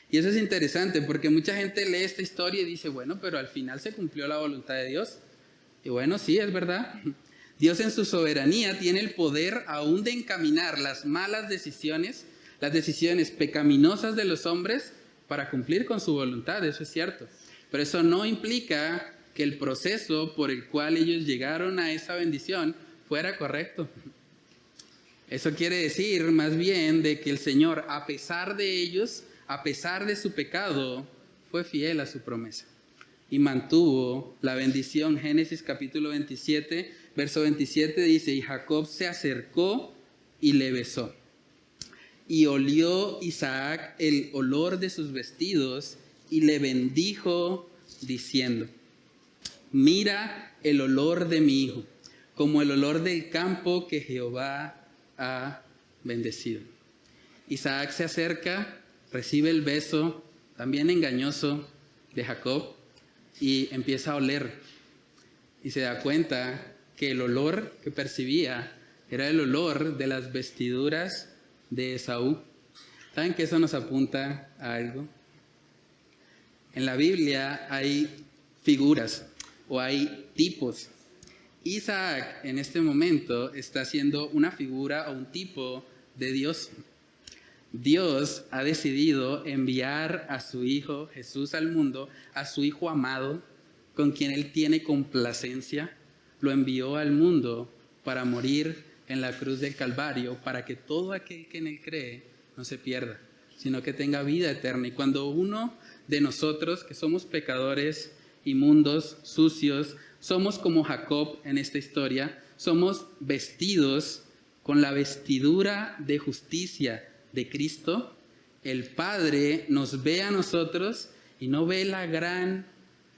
Y eso es interesante porque mucha gente lee esta historia y dice, bueno, pero al final se cumplió la voluntad de Dios. Y bueno, sí, es verdad. Dios en su soberanía tiene el poder aún de encaminar las malas decisiones, las decisiones pecaminosas de los hombres para cumplir con su voluntad, eso es cierto. Pero eso no implica que el proceso por el cual ellos llegaron a esa bendición fuera correcto. Eso quiere decir más bien de que el Señor, a pesar de ellos, a pesar de su pecado, fue fiel a su promesa y mantuvo la bendición. Génesis capítulo 27, verso 27 dice, y Jacob se acercó y le besó. Y olió Isaac el olor de sus vestidos y le bendijo diciendo, mira el olor de mi hijo, como el olor del campo que Jehová ha bendecido. Isaac se acerca, recibe el beso, también engañoso, de Jacob y empieza a oler. Y se da cuenta que el olor que percibía era el olor de las vestiduras de Esaú. ¿Saben que eso nos apunta a algo? En la Biblia hay figuras o hay tipos. Isaac en este momento está siendo una figura o un tipo de Dios. Dios ha decidido enviar a su Hijo Jesús al mundo, a su Hijo amado, con quien Él tiene complacencia. Lo envió al mundo para morir en la cruz del Calvario, para que todo aquel que en Él cree no se pierda, sino que tenga vida eterna. Y cuando uno de nosotros, que somos pecadores, inmundos, sucios, somos como Jacob en esta historia, somos vestidos con la vestidura de justicia de Cristo, el Padre nos ve a nosotros y no ve la gran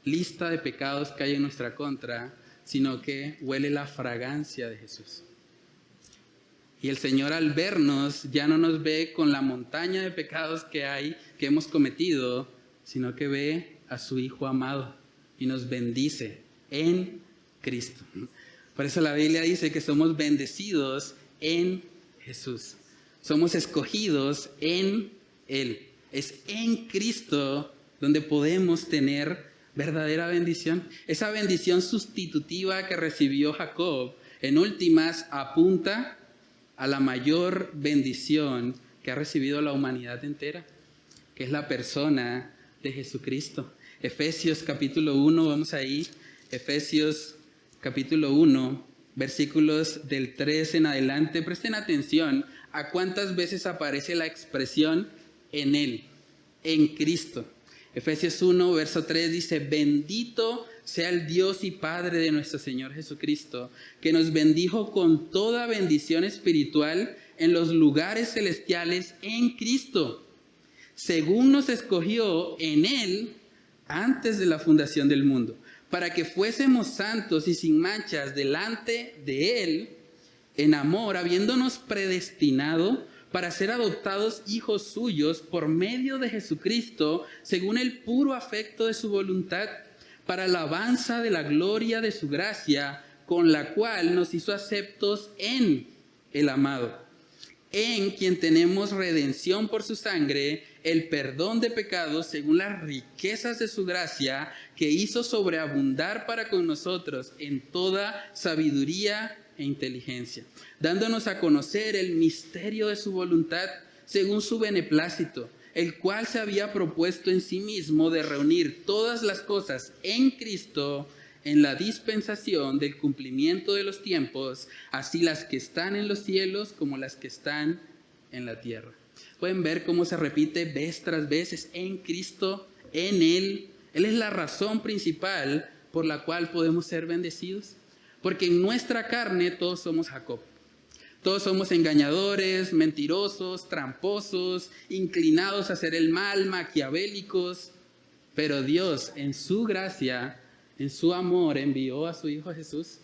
lista de pecados que hay en nuestra contra, sino que huele la fragancia de Jesús. Y el Señor al vernos ya no nos ve con la montaña de pecados que hay, que hemos cometido, sino que ve a su Hijo amado y nos bendice en Cristo. Por eso la Biblia dice que somos bendecidos en Jesús. Somos escogidos en Él. Es en Cristo donde podemos tener verdadera bendición. Esa bendición sustitutiva que recibió Jacob, en últimas, apunta a la mayor bendición que ha recibido la humanidad entera, que es la persona de Jesucristo. Efesios capítulo 1, vamos ahí. Efesios capítulo 1, versículos del 3 en adelante. Presten atención a cuántas veces aparece la expresión en Él, en Cristo. Efesios 1, verso 3 dice, bendito sea el Dios y Padre de nuestro Señor Jesucristo, que nos bendijo con toda bendición espiritual en los lugares celestiales en Cristo, según nos escogió en Él antes de la fundación del mundo, para que fuésemos santos y sin manchas delante de Él, en amor, habiéndonos predestinado para ser adoptados hijos suyos por medio de Jesucristo, según el puro afecto de su voluntad, para alabanza de la gloria de su gracia, con la cual nos hizo aceptos en el amado, en quien tenemos redención por su sangre, el perdón de pecados según las riquezas de su gracia, que hizo sobreabundar para con nosotros en toda sabiduría e inteligencia, dándonos a conocer el misterio de su voluntad según su beneplácito, el cual se había propuesto en sí mismo de reunir todas las cosas en Cristo en la dispensación del cumplimiento de los tiempos, así las que están en los cielos como las que están en la tierra. Pueden ver cómo se repite vez tras vez, en Cristo, en Él. Él es la razón principal por la cual podemos ser bendecidos. Porque en nuestra carne todos somos Jacob. Todos somos engañadores, mentirosos, tramposos, inclinados a hacer el mal, maquiavélicos. Pero Dios, en su gracia, en su amor, envió a su Hijo Jesús.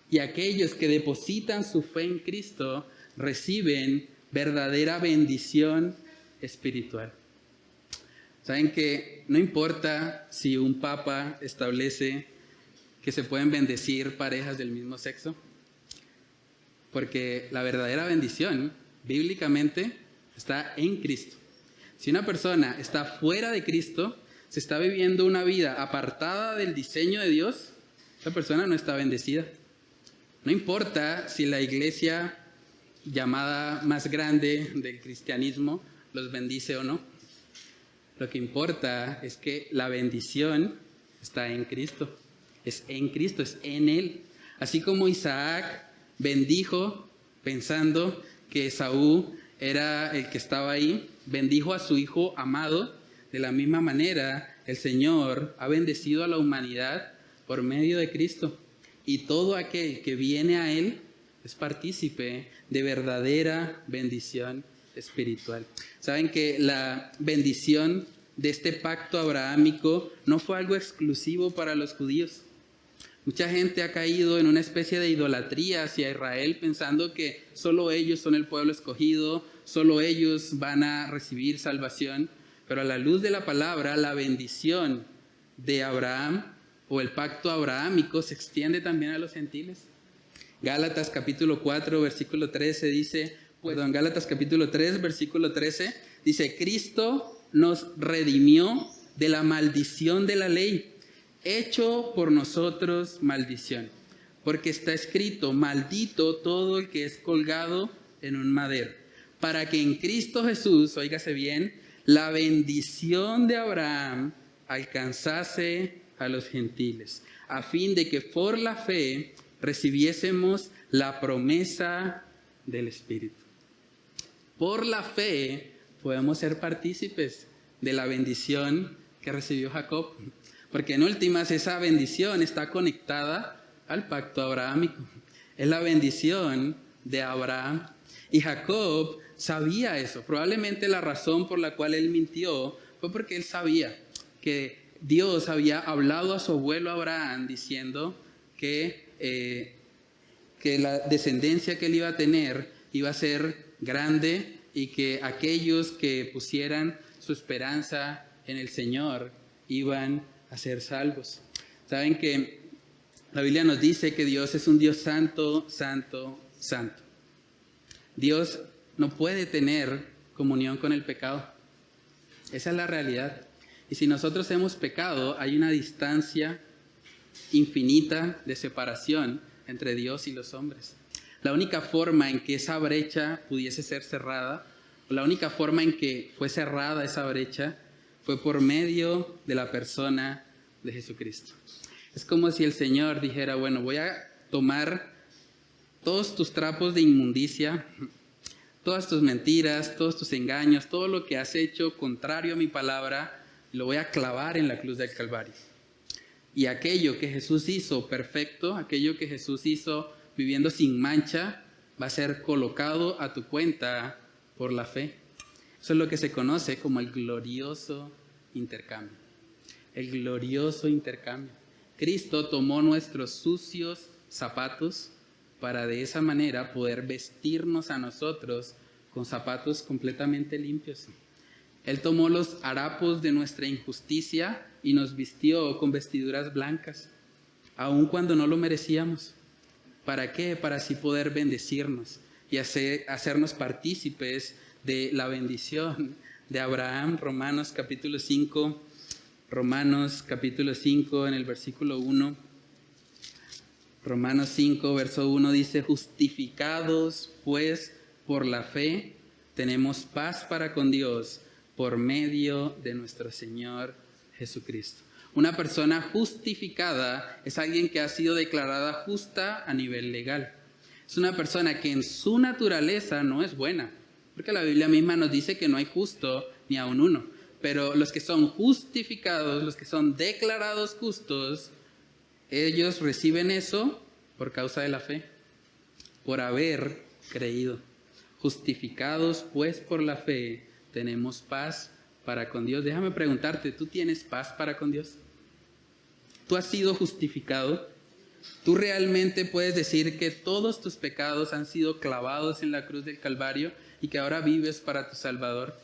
Y aquellos que depositan su fe en Cristo reciben verdadera bendición espiritual. Saben que no importa si un papa establece que se pueden bendecir parejas del mismo sexo, porque la verdadera bendición bíblicamente está en Cristo. Si una persona está fuera de Cristo, se está viviendo una vida apartada del diseño de Dios, esa persona no está bendecida. No importa si la iglesia llamada más grande del cristianismo los bendice o no. Lo que importa es que la bendición está en Cristo. Es en Cristo, es en Él. Así como Isaac bendijo pensando que Esaú era el que estaba ahí, bendijo a su hijo amado. De la misma manera, el Señor ha bendecido a la humanidad por medio de Cristo. Y todo aquel que viene a Él es partícipe de verdadera bendición espiritual. Saben que la bendición de este pacto abrahámico no fue algo exclusivo para los judíos. Mucha gente ha caído en una especie de idolatría hacia Israel pensando que solo ellos son el pueblo escogido, solo ellos van a recibir salvación. Pero a la luz de la palabra, la bendición de Abraham o el pacto abrahámico se extiende también a los gentiles. Gálatas capítulo 4, versículo 13 dice, Gálatas capítulo 3, versículo 13 dice, Cristo nos redimió de la maldición de la ley, hecho por nosotros maldición, porque está escrito, maldito todo el que es colgado en un madero, para que en Cristo Jesús, óigase bien, la bendición de Abraham alcanzase a los gentiles, a fin de que por la fe recibiésemos la promesa del Espíritu. Por la fe podemos ser partícipes de la bendición que recibió Jacob, porque en últimas esa bendición está conectada al pacto abrahámico. Es la bendición de Abraham. Y Jacob sabía eso. Probablemente la razón por la cual él mintió fue porque él sabía que Dios había hablado a su abuelo Abraham diciendo que la descendencia que él iba a tener iba a ser grande y que aquellos que pusieran su esperanza en el Señor iban a ser salvos. Saben que la Biblia nos dice que Dios es un Dios santo, santo, santo. Dios no puede tener comunión con el pecado. Esa es la realidad. Y si nosotros hemos pecado, hay una distancia infinita de separación entre Dios y los hombres. La única forma en que esa brecha pudiese ser cerrada, o la única forma en que fue cerrada esa brecha, fue por medio de la persona de Jesucristo. Es como si el Señor dijera, bueno, voy a tomar todos tus trapos de inmundicia, todas tus mentiras, todos tus engaños, todo lo que has hecho contrario a mi palabra, lo voy a clavar en la cruz del Calvario. Y aquello que Jesús hizo perfecto, aquello que Jesús hizo viviendo sin mancha, va a ser colocado a tu cuenta por la fe. Eso es lo que se conoce como el glorioso intercambio. El glorioso intercambio. Cristo tomó nuestros sucios zapatos para de esa manera poder vestirnos a nosotros con zapatos completamente limpios. Él tomó los harapos de nuestra injusticia y nos vistió con vestiduras blancas, aun cuando no lo merecíamos. ¿Para qué? Para así poder bendecirnos y hacernos partícipes de la bendición de Abraham. Romanos capítulo 5 en el versículo 1. Romanos 5, verso 1 dice, justificados pues por la fe, tenemos paz para con Dios por medio de nuestro Señor Jesucristo. Una persona justificada es alguien que ha sido declarada justa a nivel legal. Es una persona que en su naturaleza no es buena, porque la Biblia misma nos dice que no hay justo ni aun uno. Pero los que son justificados, los que son declarados justos, ellos reciben eso por causa de la fe, por haber creído. Justificados pues por la fe, tenemos paz para con Dios. Déjame preguntarte, ¿tú tienes paz para con Dios? ¿Tú has sido justificado? ¿Tú realmente puedes decir que todos tus pecados han sido clavados en la cruz del Calvario y que ahora vives para tu Salvador?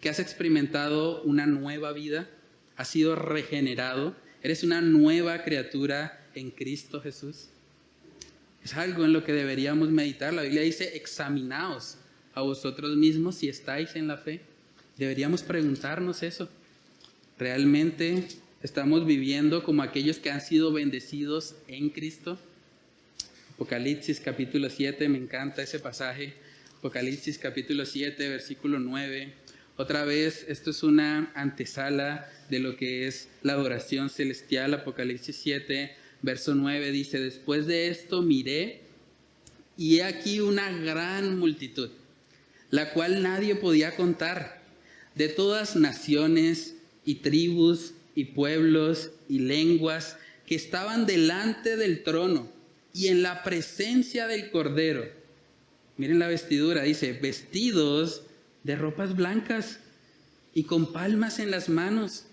¿Que has experimentado una nueva vida? ¿Has sido regenerado? ¿Eres una nueva criatura en Cristo Jesús? Es algo en lo que deberíamos meditar. La Biblia dice, examinaos a vosotros mismos si estáis en la fe. Deberíamos preguntarnos eso. ¿Realmente estamos viviendo como aquellos que han sido bendecidos en Cristo? Apocalipsis capítulo 7, me encanta ese pasaje. Apocalipsis capítulo 7, versículo 9. Otra vez, esto es una antesala de lo que es la adoración celestial. Apocalipsis 7, verso 9 dice, después de esto miré y he aquí una gran multitud, la cual nadie podía contar, de todas naciones y tribus y pueblos y lenguas, que estaban delante del trono y en la presencia del Cordero. Miren la vestidura, dice, vestidos de ropas blancas y con palmas en las manos.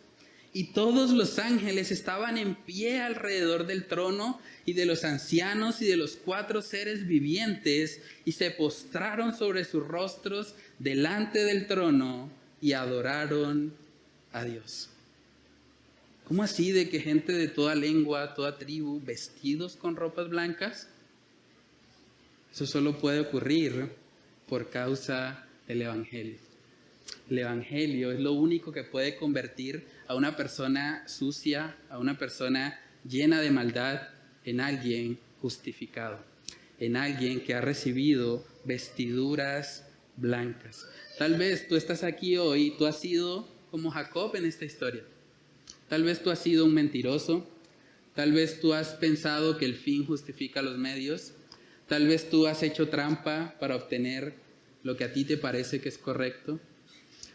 Y todos los ángeles estaban en pie alrededor del trono y de los ancianos y de los 4 seres vivientes, y se postraron sobre sus rostros delante del trono y adoraron a Dios. ¿Cómo así de que gente de toda lengua, toda tribu, vestidos con ropas blancas? Eso solo puede ocurrir por causa del Evangelio. El Evangelio es lo único que puede convertir a una persona sucia, a una persona llena de maldad, en alguien justificado, en alguien que ha recibido vestiduras blancas. Tal vez tú estás aquí hoy, tú has sido como Jacob en esta historia. Tal vez tú has sido un mentiroso, tal vez tú has pensado que el fin justifica los medios, tal vez tú has hecho trampa para obtener lo que a ti te parece que es correcto.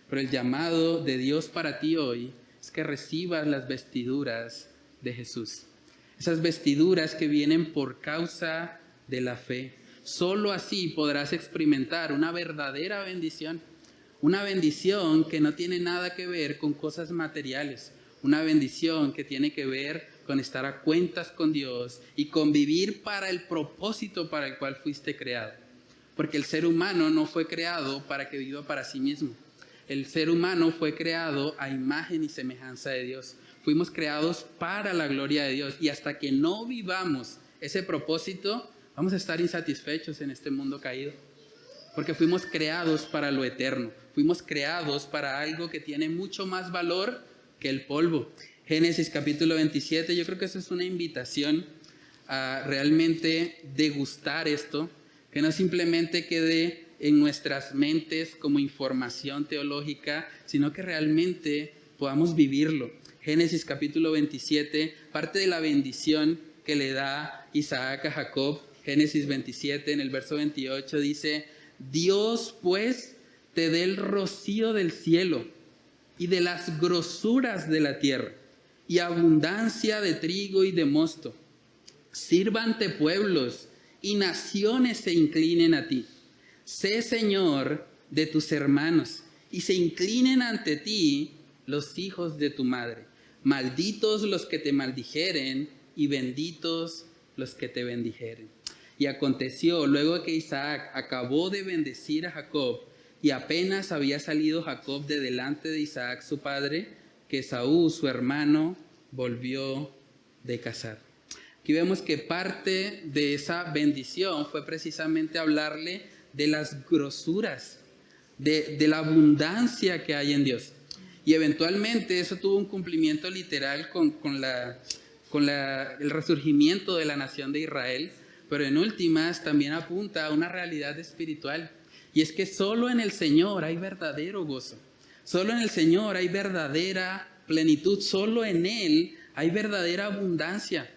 Pero el llamado de Dios para ti hoy es que recibas las vestiduras de Jesús. Esas vestiduras que vienen por causa de la fe. Solo así podrás experimentar una verdadera bendición. Una bendición que no tiene nada que ver con cosas materiales. Una bendición que tiene que ver con estar a cuentas con Dios y convivir para el propósito para el cual fuiste creado. Porque el ser humano no fue creado para que viva para sí mismo. El ser humano fue creado a imagen y semejanza de Dios. Fuimos creados para la gloria de Dios. Y hasta que no vivamos ese propósito, vamos a estar insatisfechos en este mundo caído. Porque fuimos creados para lo eterno. Fuimos creados para algo que tiene mucho más valor que el polvo. Génesis capítulo 27, yo creo que eso es una invitación a realmente degustar esto, que no simplemente quede en nuestras mentes como información teológica, sino que realmente podamos vivirlo. Génesis capítulo 27, parte de la bendición que le da Isaac a Jacob. Génesis 27, en el verso 28 dice, Dios pues te dé el rocío del cielo y de las grosuras de la tierra, y abundancia de trigo y de mosto. Sírvante pueblos y naciones se inclinen a ti. Sé Señor de tus hermanos, y se inclinen ante ti los hijos de tu madre. Malditos los que te maldijeren, y benditos los que te bendijeren. Y aconteció, luego que Isaac acabó de bendecir a Jacob, y apenas había salido Jacob de delante de Isaac su padre, que Esaú su hermano volvió de cazar. Aquí vemos que parte de esa bendición fue precisamente hablarle de las grosuras, de la abundancia que hay en Dios. Y eventualmente eso tuvo un cumplimiento literal con con el resurgimiento de la nación de Israel, pero en últimas también apunta a una realidad espiritual. Y es que solo en el Señor hay verdadero gozo, solo en el Señor hay verdadera plenitud, solo en Él hay verdadera abundancia.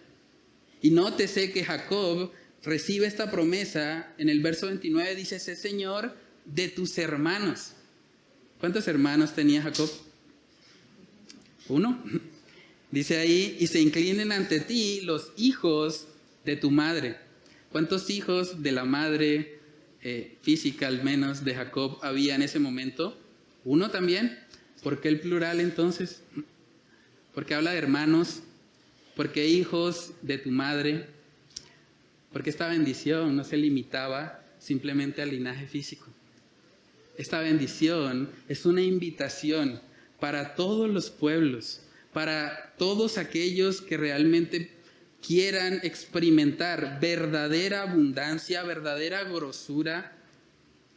Y nótese que Jacob recibe esta promesa en el verso 29, dice: sé Señor de tus hermanos. ¿Cuántos hermanos tenía Jacob? Uno. Dice ahí: y se inclinen ante ti los hijos de tu madre. ¿Cuántos hijos de la madre física, al menos, de Jacob había en ese momento? Uno también. ¿Por qué el plural entonces? Porque habla de hermanos. Porque hijos de tu madre. Porque esta bendición no se limitaba simplemente al linaje físico. Esta bendición es una invitación para todos los pueblos, para todos aquellos que realmente quieran experimentar verdadera abundancia, verdadera grosura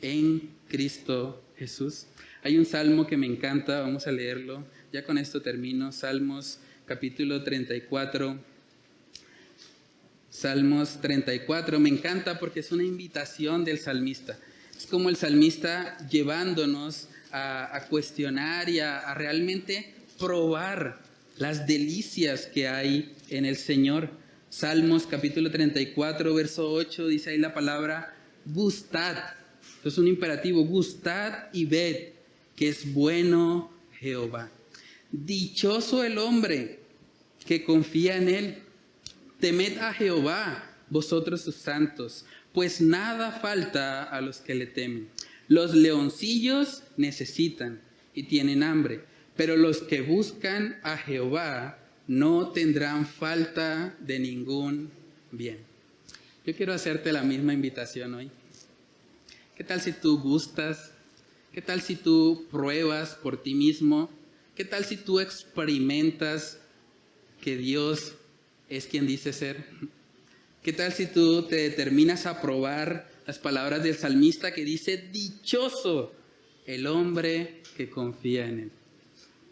en Cristo Jesús. Hay un salmo que me encanta, vamos a leerlo. Ya con esto termino. Salmos capítulo 34. Salmos 34, me encanta porque es una invitación del salmista. Es como el salmista llevándonos a cuestionar y a realmente probar las delicias que hay en el Señor. Salmos capítulo 34, verso 8, dice ahí la palabra gustad. Esto es un imperativo: gustad y ved que es bueno Jehová. Dichoso el hombre que confía en Él. Temed a Jehová, vosotros sus santos, pues nada falta a los que le temen. Los leoncillos necesitan y tienen hambre, pero los que buscan a Jehová no tendrán falta de ningún bien. Yo quiero hacerte la misma invitación hoy. ¿Qué tal si tú gustas? ¿Qué tal si tú pruebas por ti mismo? ¿Qué tal si tú experimentas que Dios es quien dice ser? ¿Qué tal si tú te determinas a probar las palabras del salmista que dice: dichoso el hombre que confía en Él?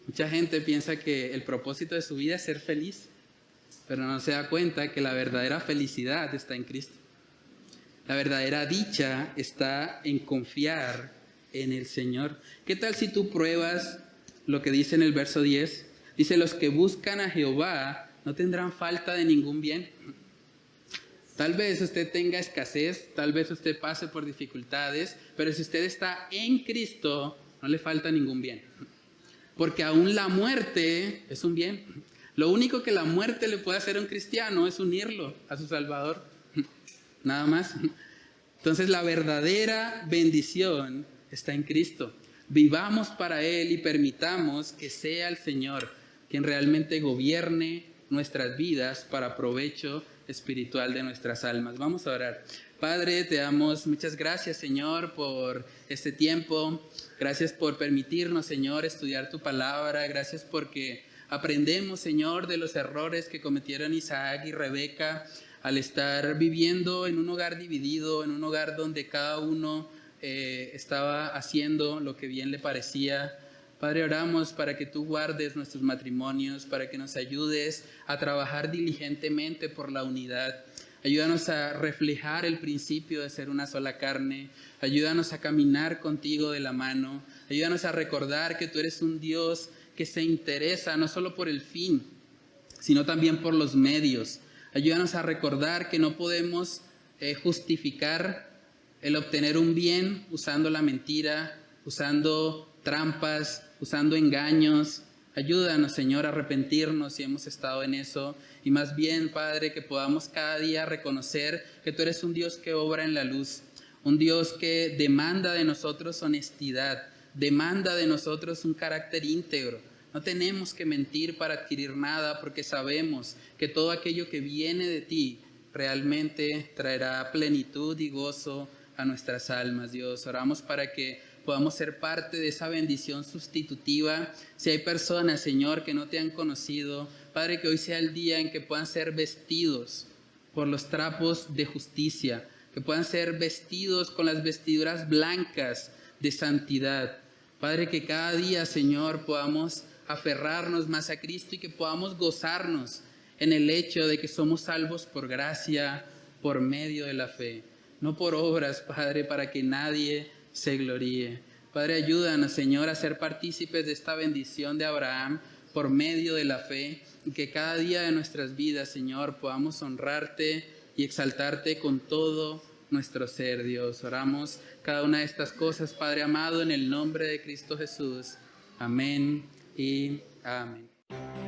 Mucha gente piensa que el propósito de su vida es ser feliz, pero no se da cuenta que la verdadera felicidad está en Cristo. La verdadera dicha está en confiar en el Señor. ¿Qué tal si tú pruebas lo que dice en el verso 10? Dice: los que buscan a Jehová no tendrán falta de ningún bien. Tal vez usted tenga escasez, tal vez usted pase por dificultades, pero si usted está en Cristo, no le falta ningún bien. Porque aún la muerte es un bien. Lo único que la muerte le puede hacer a un cristiano es unirlo a su Salvador. Nada más. Entonces la verdadera bendición está en Cristo. Vivamos para Él y permitamos que sea el Señor quien realmente gobierne nuestras vidas para provecho espiritual de nuestras almas. Vamos a orar. Padre, te damos muchas gracias, Señor, por este tiempo. Gracias por permitirnos, Señor, estudiar tu palabra. Gracias porque aprendemos, Señor, de los errores que cometieron Isaac y Rebeca al estar viviendo en un hogar dividido, en un hogar donde cada uno estaba haciendo lo que bien le parecía. Padre, oramos para que tú guardes nuestros matrimonios, para que nos ayudes a trabajar diligentemente por la unidad. Ayúdanos a reflejar el principio de ser una sola carne. Ayúdanos a caminar contigo de la mano. Ayúdanos a recordar que tú eres un Dios que se interesa no solo por el fin, sino también por los medios. Ayúdanos a recordar que no podemos justificar el obtener un bien usando la mentira, usando trampas, usando engaños. Ayúdanos, Señor, a arrepentirnos si hemos estado en eso. Y más bien, Padre, que podamos cada día reconocer que tú eres un Dios que obra en la luz. Un Dios que demanda de nosotros honestidad, demanda de nosotros un carácter íntegro. No tenemos que mentir para adquirir nada, porque sabemos que todo aquello que viene de ti realmente traerá plenitud y gozo a nuestras almas. Dios, oramos para que podamos ser parte de esa bendición sustitutiva. Si hay personas, Señor, que no te han conocido, Padre, que hoy sea el día en que puedan ser vestidos por los trapos de justicia, que puedan ser vestidos con las vestiduras blancas de santidad. Padre, que cada día, Señor, podamos aferrarnos más a Cristo y que podamos gozarnos en el hecho de que somos salvos por gracia, por medio de la fe, no por obras, Padre, para que nadie se gloríe. Padre, ayúdanos, Señor, a ser partícipes de esta bendición de Abraham por medio de la fe, y que cada día de nuestras vidas, Señor, podamos honrarte y exaltarte con todo nuestro ser, Dios. Oramos cada una de estas cosas, Padre amado, en el nombre de Cristo Jesús. Amén y amén.